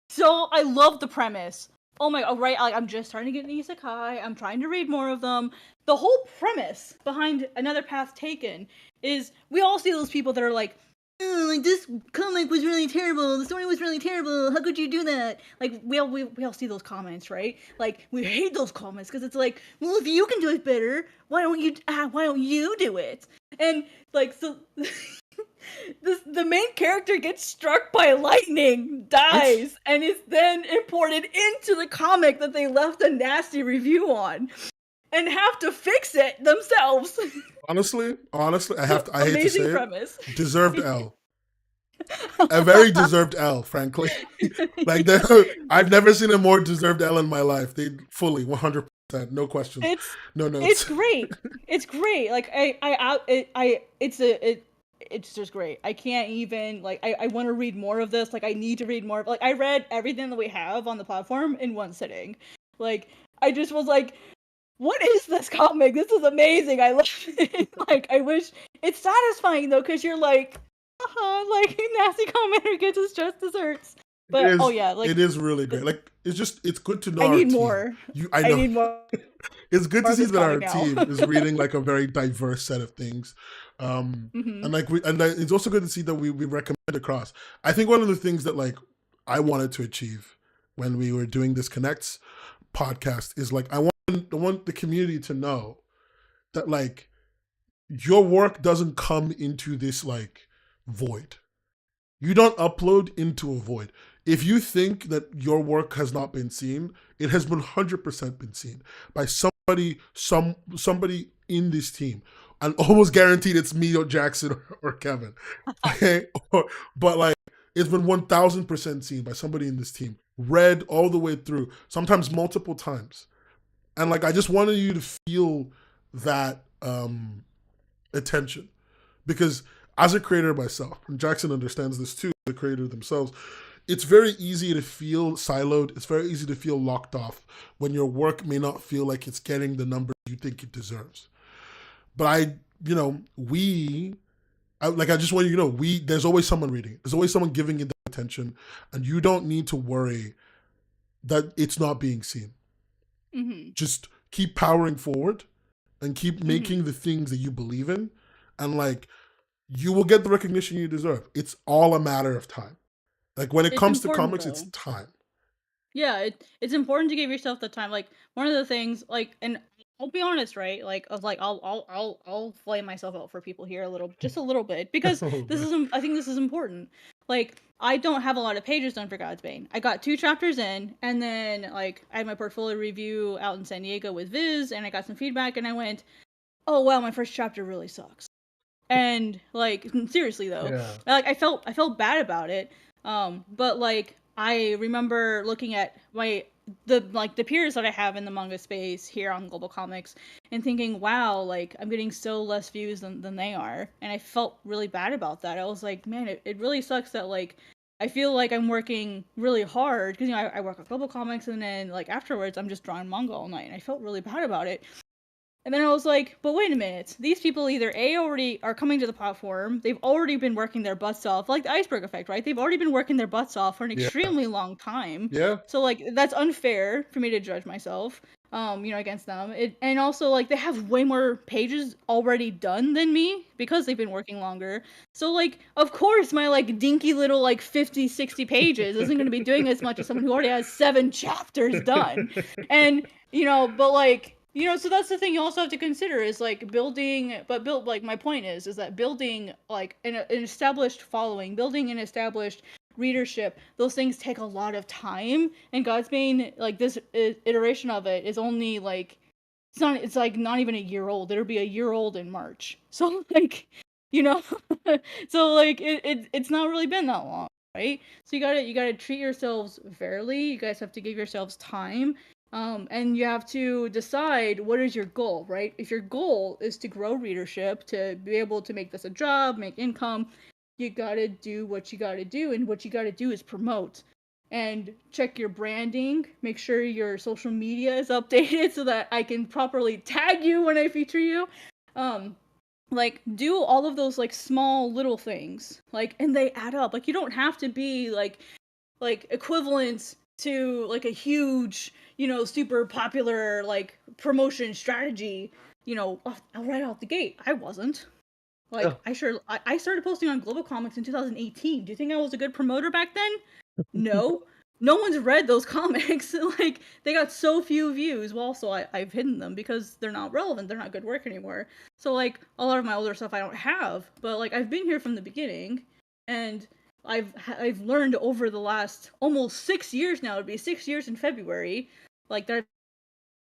So I love the premise. Oh my! Oh right, like I'm just starting to get an isekai. I'm trying to read more of them. The whole premise behind Another Path Taken is we all see those people that are like, oh, like this comic was really terrible. The story was really terrible. How could you do that? Like we all see those comments, right? Like we hate those comments because it's like, well, if you can do it better, why don't you do it? And like so. The main character gets struck by lightning, dies, and is then imported into the comic that they left a nasty review on, and have to fix it themselves. Honestly, I hate to say premise. it, deserved L. A very deserved L, frankly. Like I've never seen a more deserved L in my life. They fully 100%, no questions, no notes. It's great. It's great. Like it's just great. I can't even like I want to read more of this. Like I need to read more. Like I read everything that we have on the platform in one sitting. Like I just was like, what is this comic? This is amazing. I love it. Like I wish it's satisfying though, because you're like, like nasty commenter gets his just desserts. But it is really great. Like it's good to know. I need team. more. I need more. It's good to see that our now. team is reading like a very diverse set of things, and like it's also good to see that we recommend across. I think one of the things that like I wanted to achieve when we were doing this Connects podcast is like I want the community to know that like your work doesn't come into this like void. You don't upload into a void. If you think that your work has not been seen, it has been 100% been seen by somebody in this team. And almost guaranteed it's me or Jackson or Kevin. Okay? But like it's been 1000% seen by somebody in this team. read all the way through, sometimes multiple times. And like I just wanted you to feel that attention. Because as a creator myself, and Jackson understands this too, the creator themselves, it's very easy to feel siloed. It's very easy to feel locked off when your work may not feel like it's getting the numbers you think it deserves. But I just want you to know, there's always someone reading it. There's always someone giving it that attention, and you don't need to worry that it's not being seen. Mm-hmm. Just keep powering forward and keep making the things that you believe in, and like you will get the recognition you deserve. It's all a matter of time. Like when it comes to comics, though. it's time. Yeah, it's important to give yourself the time. Like one of the things, like, and I'll be honest, right? Like, I'll flame myself out for people here just a little bit, because I think this is important. Like, I don't have a lot of pages done for Godsbane. I got 2 chapters in, and then like I had my portfolio review out in San Diego with Viz, and I got some feedback, and I went, oh wow, my first chapter really sucks. And like seriously though, like I felt bad about it. But like I remember looking at the peers that I have in the manga space here on GlobalComix and thinking, wow, like I'm getting so less views than they are, and I felt really bad about that. I was like, man, it really sucks that like I feel like I'm working really hard because I work at GlobalComix, and then like afterwards I'm just drawing manga all night, and I felt really bad about it. And then I was like, but wait a minute. These people either already are coming to the platform, they've already been working their butts off, like the iceberg effect, right? They've already been working their butts off for an extremely long time. Yeah. So like that's unfair for me to judge myself, against them. And also like they have way more pages already done than me because they've been working longer. So like of course my like dinky little like 50, 60 pages isn't going to be doing as much as someone who already has 7 chapters done. And but like so that's the thing you also have to consider is like like my point is that building like an established following, building an established readership, those things take a lot of time. And Godsbane, like this iteration of it is only like it's like not even a year old. It'll be a year old in March. So like so like it's not really been that long, right? So you gotta treat yourselves fairly. You guys have to give yourselves time. And you have to decide what is your goal, right? If your goal is to grow readership, to be able to make this a job, make income, you gotta do what you gotta do, and what you gotta do is promote. And check your branding, make sure your social media is updated so that I can properly tag you when I feature you. Like do all of those like small little things, like, and they add up. Like you don't have to be like equivalent to like a huge super popular like promotion strategy right out the gate. I wasn't like I started posting on GlobalComix in 2018. Do you think I was a good promoter back then? No. No one's read those comics. Like they got so few views. Well, also I've hidden them because they're not relevant. They're not good work anymore. So like a lot of my older stuff I don't have, but like I've been here from the beginning, and I've learned over the last almost 6 years now. It'd be 6 years in February, like that I've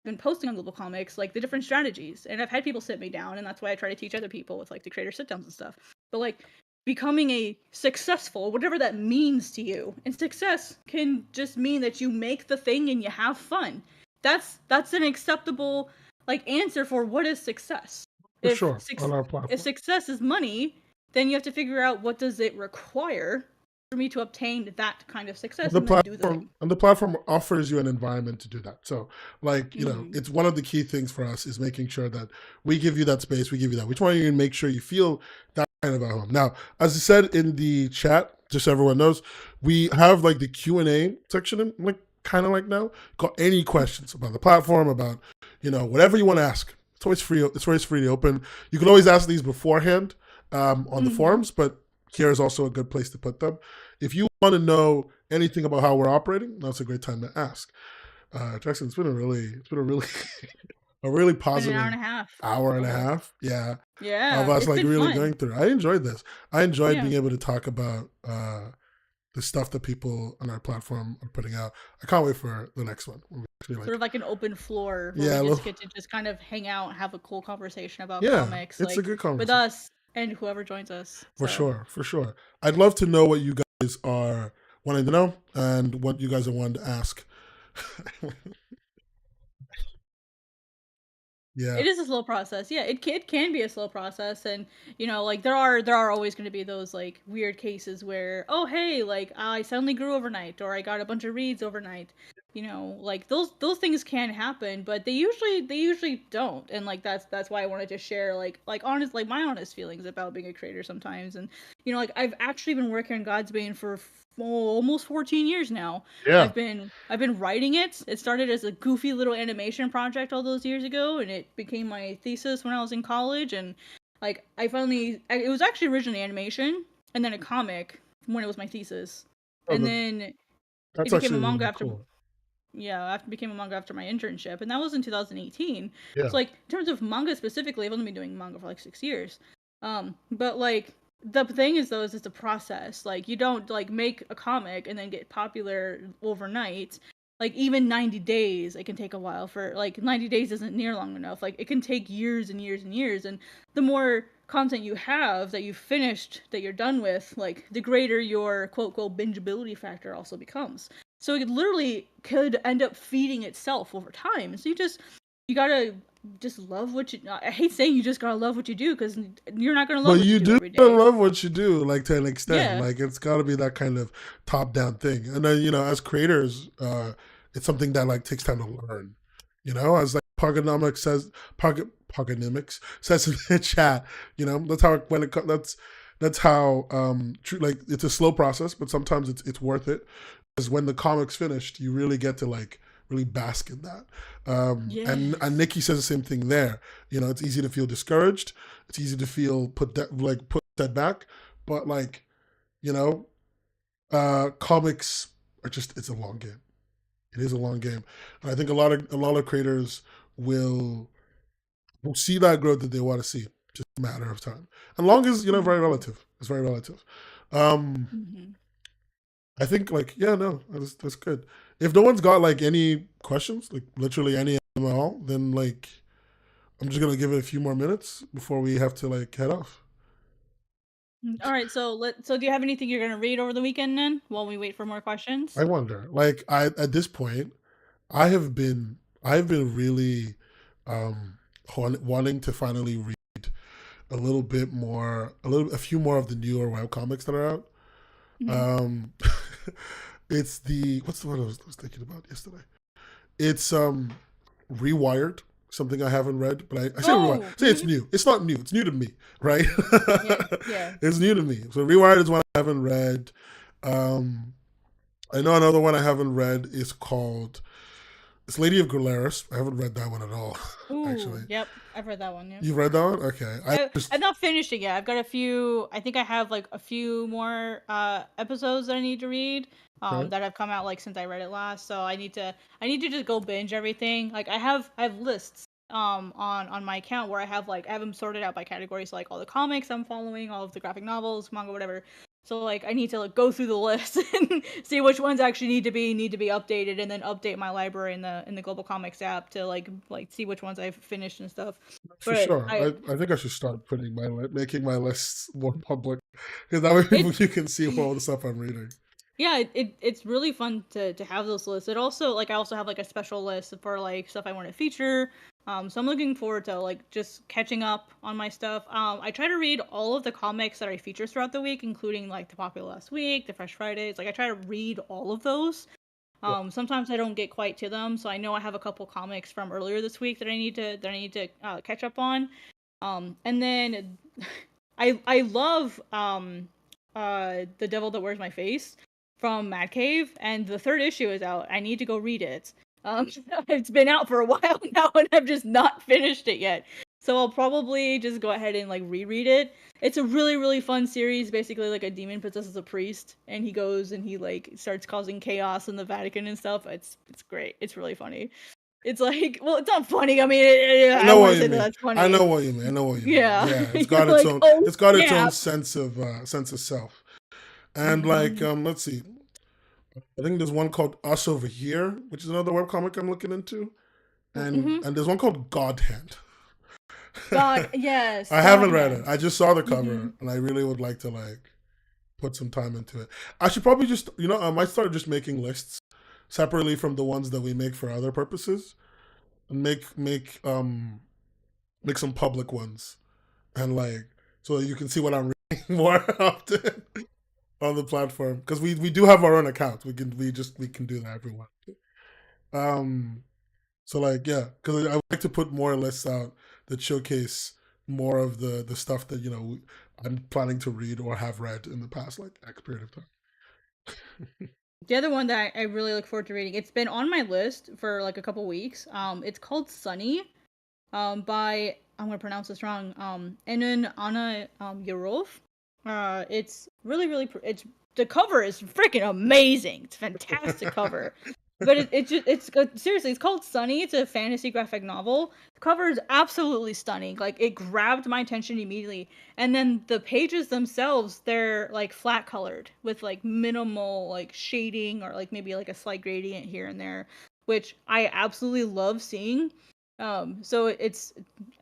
been posting on GlobalComix, like the different strategies, and I've had people sit me down, and that's why I try to teach other people with like the creator sit downs and stuff. But like becoming a successful, whatever that means to you, and success can just mean that you make the thing and you have fun. That's an acceptable like answer for what is success. For sure, on our platform. If success is money, then you have to figure out what does it require for me to obtain that kind of success. And the platform offers you an environment to do that. So like, it's one of the key things for us is making sure that we give you that space, we give you that. We just want you to make sure you feel that kind of at home. Now, as I said in the chat, just so everyone knows, we have like the Q&A section, like kind of like now. Got any questions about the platform, about, whatever you want to ask. It's always free. It's always free to open. You can always ask these beforehand on the forums, but here is also a good place to put them. If you want to know anything about how we're operating, that's a great time to ask. Jackson, it's been a really a really positive hour and a half. Hour and a half. Yeah. Yeah. Of us like really fun. Going through. I enjoyed this. I enjoyed being able to talk about the stuff that people on our platform are putting out. I can't wait for the next one. Sort of like an open floor where we just get to just kind of hang out and have a cool conversation about comics. It's a good conversation. With us and whoever joins us. For sure. I'd love to know what you guys are wanting to know and what you guys are wanting to ask. Yeah. It is a slow process. Yeah, it can be a slow process, and like there are always going to be those like weird cases where, oh hey, like I suddenly grew overnight, or I got a bunch of reads overnight. Like those things can happen, but they usually don't, and like that's why I wanted to share like my honest feelings about being a creator sometimes, and like I've actually been working on God's Bane for almost 14 years now. Yeah. I've been writing it. It started as a goofy little animation project all those years ago, and it became my thesis when I was in college. And like it was actually originally animation, and then a comic when it was my thesis, and Oh, then it that's became a actually manga really after. cool. Yeah, after became a manga after my internship, and that was in 2018. Yeah. So like in terms of manga specifically, I've only been doing manga for like 6 years. But like the thing is though is it's a process. Like you don't like make a comic and then get popular overnight. Like even 90 days, it can take a while. For like 90 days isn't near long enough. Like it can take years and years and years. And the more content you have that you've finished, that you're done with, like the greater your quote unquote bingeability factor also becomes. So it literally could end up feeding itself over time. So you gotta just love what you. I hate saying you just gotta love what you do, because you're not gonna love But what you you do do every gotta day. love what you do, like to an extent. Yeah. Like it's gotta be that kind of top down thing. And then, as creators, it's something that like takes time to learn. As like Pogonomics says in the chat, that's how that's how true, like it's a slow process, but sometimes it's worth it. Because when the comic's finished, you really get to like really bask in that. And Yes. Nikki says the same thing there. It's easy to feel discouraged. It's easy to feel put that back, but like you know, comics are just it's a long game. It is a long game, and I think a lot of creators will will see that growth that they want to see. Just a matter of time. And long is very Mm-hmm. relative. It's very relative. Um, Mm-hmm. I think like yeah, no, that's good. If no one's got like any questions, like literally any at all, then like I'm just gonna give it a few more minutes before we have to like head off. All right. So do you have anything you're gonna read over the weekend then, while we wait for more I questions? wonder, like I at this point, I've been really um wanting to finally read a few more of the newer web comics that are out. Mm-hmm. Um, it's what's the one I was thinking about yesterday? It's Rewired, something I haven't read, but I say Rewired. Oh. Say it's new. It's not new. It's new to me, right? Yeah. Yeah. It's new to me. So Rewired is one I haven't read. Um, I know another one I haven't read is called It's Lady of Galeris. I haven't read that one at all, Ooh. actually. Yep. I've read that one. Yep. You've read that one? Okay. I I've just not finished it yet. I've got a few. I think I have like a few more episodes that I need to read. okay. That have come out like since I read it last. So I need to just go binge everything. Like I have lists on my account where I have them sorted out by categories, so, like all the comics I'm following, all of the graphic novels, manga, whatever. So like I need to like go through the list and see which ones actually need to be updated, and then update my library in the GlobalComix app to like see which ones I've finished and stuff. For But sure. I think I should start making my lists more public because that way people it's you can see all the stuff I'm reading. yeah, it's really fun to have those lists. It also like I also have like a special list for like stuff I want to feature. So I'm looking forward to like just catching up on my stuff. I try to read all of the comics that I feature throughout the week, including like the popular last week, the Fresh Fridays. Like I try to read all of those. Yeah, Sometimes I don't get quite to them, so I know I have a couple comics from earlier this week that I need to catch up on. And then I love The Devil That Wears My Face from Mad Cave, and the third issue is out. I need to go read it. It's been out for a while now, and I've just not finished it yet. So I'll probably just go ahead and like reread it. It's a really really fun series. Basically, like a demon possesses a priest, and he goes and he like starts causing chaos in the Vatican and stuff. It's great. It's really funny. It's like, well, it's not funny. I mean, I I know don't want what to you say that mean. that's I know funny. what you mean. I know what you mean. Yeah, Yeah, it's you're got its like, own. oh It's got its yeah. own sense of self. And like, Hmm. let's see. I think there's one called Us Over Here, which is another webcomic I'm looking into, and Hmm. and there's one called God Hand. God, yes, I God haven't read it. hand. I just saw the Hmm. cover, and I really would like to like put some time into it. I should probably just, I might start just making lists separately from the ones that we make for other purposes, and make some public ones, and like so you can see what I'm reading more often on the platform, because we do have our own accounts. We can do that if we want to. Um, so like yeah, because I would like to put more lists out that showcase more of the stuff that I'm planning to read or have read in the past like X period of time. The other one that I really look forward to reading, it's been on my list for like a couple weeks. It's called Sunny, by, I'm gonna pronounce this wrong, Enon Anna Yarov. It's really it's, the cover is freaking amazing. It's a fantastic cover. But seriously, it's called Sunny. It's a fantasy graphic novel. The cover is absolutely stunning. Like, it grabbed my attention immediately. And then the pages themselves, they're like flat colored with like minimal like shading, or like maybe like a slight gradient here and there, which I absolutely love seeing. So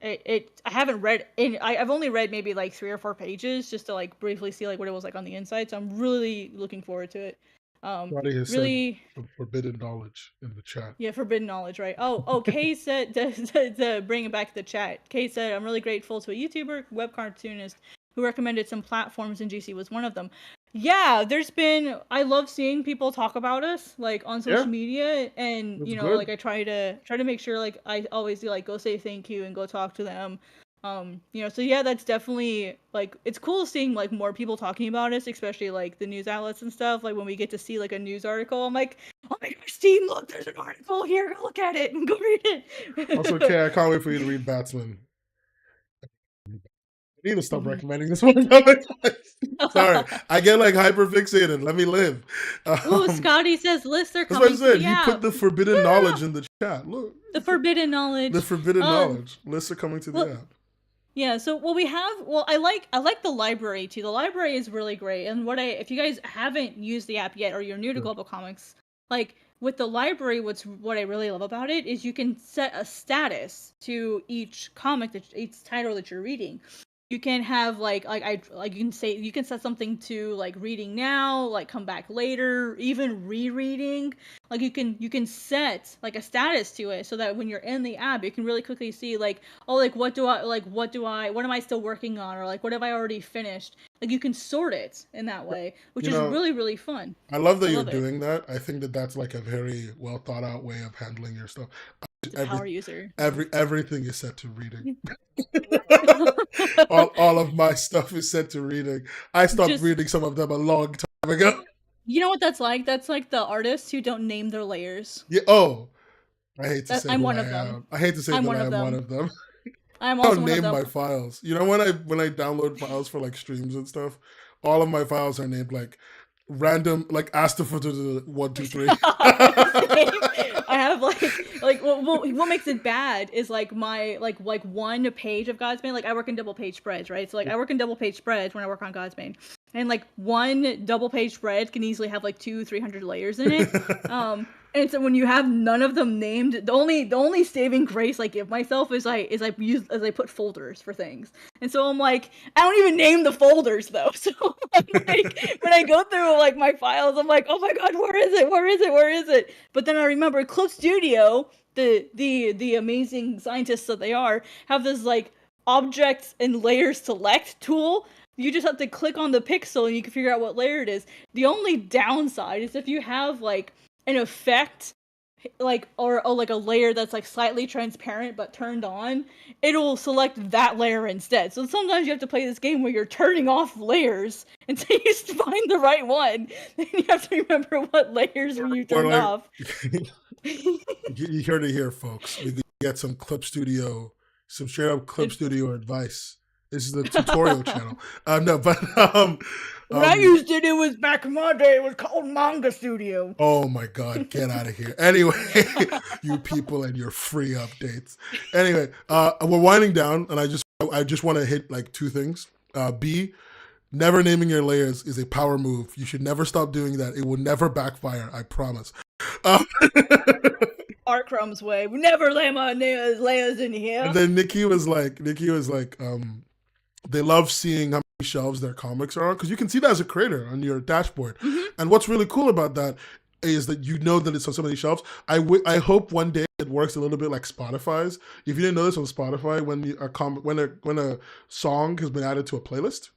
I haven't read I've only read maybe like 3 or 4 pages just to like briefly see like what it was like on the inside. So I'm really looking forward to it. Roddy has Really, said forbidden knowledge in the chat. yeah, forbidden knowledge, right? Kay said, to bring it back to the chat, Kay said, I'm really grateful to a YouTuber, web cartoonist, who recommended some platforms, and GC was one of them. Yeah, I love seeing people talk about us, like, on social media, and, That's good. like, I try to make sure, like, I always do, like, go say thank you and go talk to them. So yeah, that's definitely, like, it's cool seeing like more people talking about us, especially like the news outlets and stuff. Like when we get to see like a news article, I'm like, oh my gosh, Steam, look, there's an article here, go look at it and go read it. Also, okay, I can't wait for you to read Batsman. I need to stop recommending this one. Sorry, I get like hyper fixated. Let me live. Ooh, Scotty says lists are That's coming what I said. to the He app. put the forbidden knowledge in the chat. Look, The forbidden knowledge. the forbidden knowledge. Lists are coming to the app. Yeah, so I like the library too. The library is really great. And if you guys haven't used the app yet, or you're new to GlobalComix, like with the library, what I really love about it is you can set a status to each each title that you're reading. You can have you can set something to like reading now, like come back later, even rereading. Like you can set like a status to it so that when you're in the app, you can really quickly see like, oh, like what am I still working on, or like what have I already finished. Like you can sort it in that way, which is really, really fun. I love that you're doing that. I think that that's like a very well thought out way of handling your stuff. Power user. Everything is set to reading. all of my stuff is set to reading. I stopped reading some of them a long time ago. You know what that's like? That's like the artists who don't name their layers. Yeah. Oh, I hate to say I'm one of them. I hate to say that I'm one of them. I'm also one of them. I don't name my files. You know, when I download files for like streams and stuff, all of my files are named like random, like Astafurta 1 2 3. I have like what makes it bad is like my like one page of Godsbane. Like I work in double page spreads, right? So like I work in double page spreads when I work on Godsbane, and like one double page spread can easily have like 200-300 layers in it. And so when you have none of them named, the only saving grace I give myself is I put folders for things. And so I'm like, I don't even name the folders though. So I'm like, when I go through like my files, I'm like, oh my god, where is it? But then I remember Clip Studio, the amazing scientists that they are, have this like objects and layers select tool. You just have to click on the pixel and you can figure out what layer it is. The only downside is if you have like an effect, like or like a layer that's like slightly transparent but turned on, it'll select that layer instead. So sometimes you have to play this game where you're turning off layers until you find the right one. Then you have to remember what layers you turned off. You heard it here, folks. We get some straight up Clip Studio advice. This is the tutorial channel. When I used it was back in my day. It was called Manga Studio. Oh my god, get out of here. Anyway, you people and your free updates. Anyway, we're winding down, and I just want to hit like 2 things. B, never naming your layers is a power move. You should never stop doing that. It will never backfire, I promise. Art Crumb's way. We never lay my layers in here. And then Nikki was like, they love seeing how shelves their comics are on, because you can see that as a creator on your dashboard. Mhm. And what's really cool about that is that you know that it's on so many shelves. I hope one day it works a little bit like Spotify's. If you didn't know this on Spotify, when a song has been added to a playlist,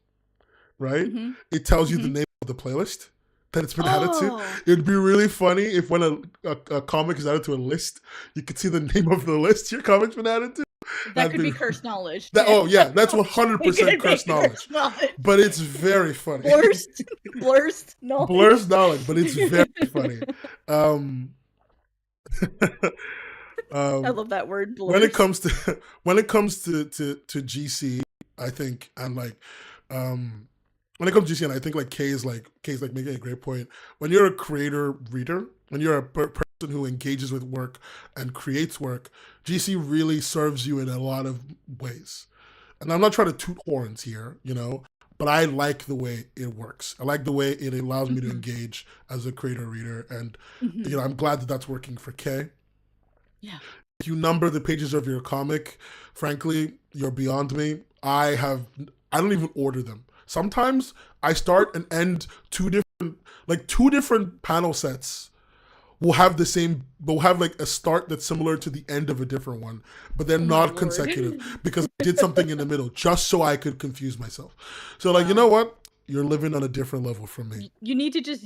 right? Mhm. It tells you the Mhm. name of the playlist that it's been added to. Oh, It'd be really funny if when a comic is added to a list, you could see the name of the list your comic's been added to. that That'd could be cursed knowledge. Oh yeah, that's It 100% could be cursed knowledge. knowledge. But it's very funny. Blurst knowledge. Blur's knowledge, but it's very funny. I love that word. Blurst. When it comes to GC, I think, and like when it comes to GC, and I think like Kay's making a great point. When you're a creator reader, when you're a person who engages with work and creates work, GC really serves you in a lot of ways. And I'm not trying to toot horns here, but I like the way it works. I like the way it allows me to engage as a creator reader, and I'm glad that that's working for Kay. Yeah. If you number the pages of your comic, frankly, you're beyond me. I don't even order them. Sometimes I start and end two different panel sets will have like a start that's similar to the end of a different one, but they're not consecutive because I did something in the middle just so I could confuse myself. So you know what? You're living on a different level from me. You need to just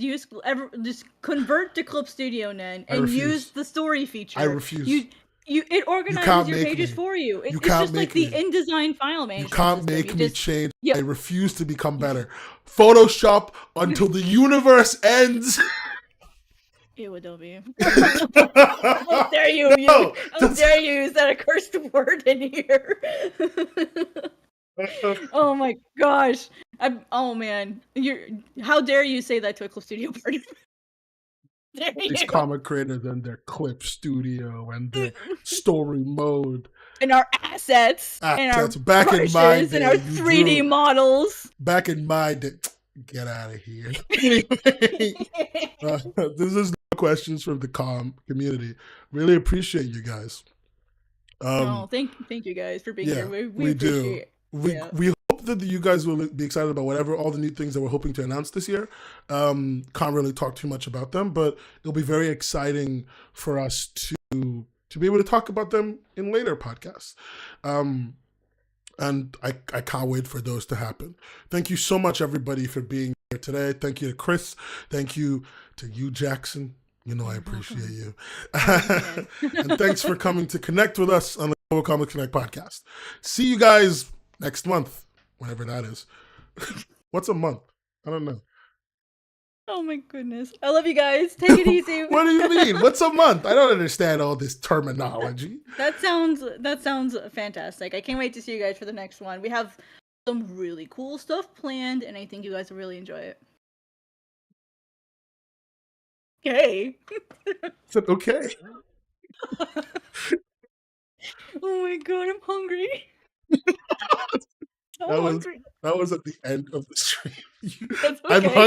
convert to Clip Studio Nen and use the story feature. I refuse. It organizes your pages for you. It's just like the InDesign file management. You can't make me change. Yep. I refuse to become better. Photoshop until the universe ends. Ew, W. How dare you? How dare you use that accursed word in here? Oh my gosh! Oh man, how dare you say that to a Clip Studio party? These comic creators and their Clip Studio and their story mode and our assets and our back in my day, and our 3D models. Back in my day, get out of here. This is no questions from the community. Really appreciate you guys. Thank you guys for being here. We appreciate it. We hope that you guys will be excited about all the new things that we're hoping to announce this year. Can't really talk too much about them, but it'll be very exciting for us to be able to talk about them in later podcasts. And I can't wait for those to happen. Thank you so much, everybody, for being here today. Thank you to Chris. Thank you to you, Jackson. I appreciate you. And thanks for coming to connect with us on the GlobalComix Connect podcast. See you guys next month, whenever that is. What's a month? I don't know. Oh my goodness. I love you guys. Take it easy. What do you mean? What's a month? I don't understand all this terminology. That sounds fantastic. I can't wait to see you guys for the next one. We have some really cool stuff planned, and I think you guys will really enjoy it. Okay. I said okay. Oh my god, I'm hungry. That was at the end of the stream. That's okay.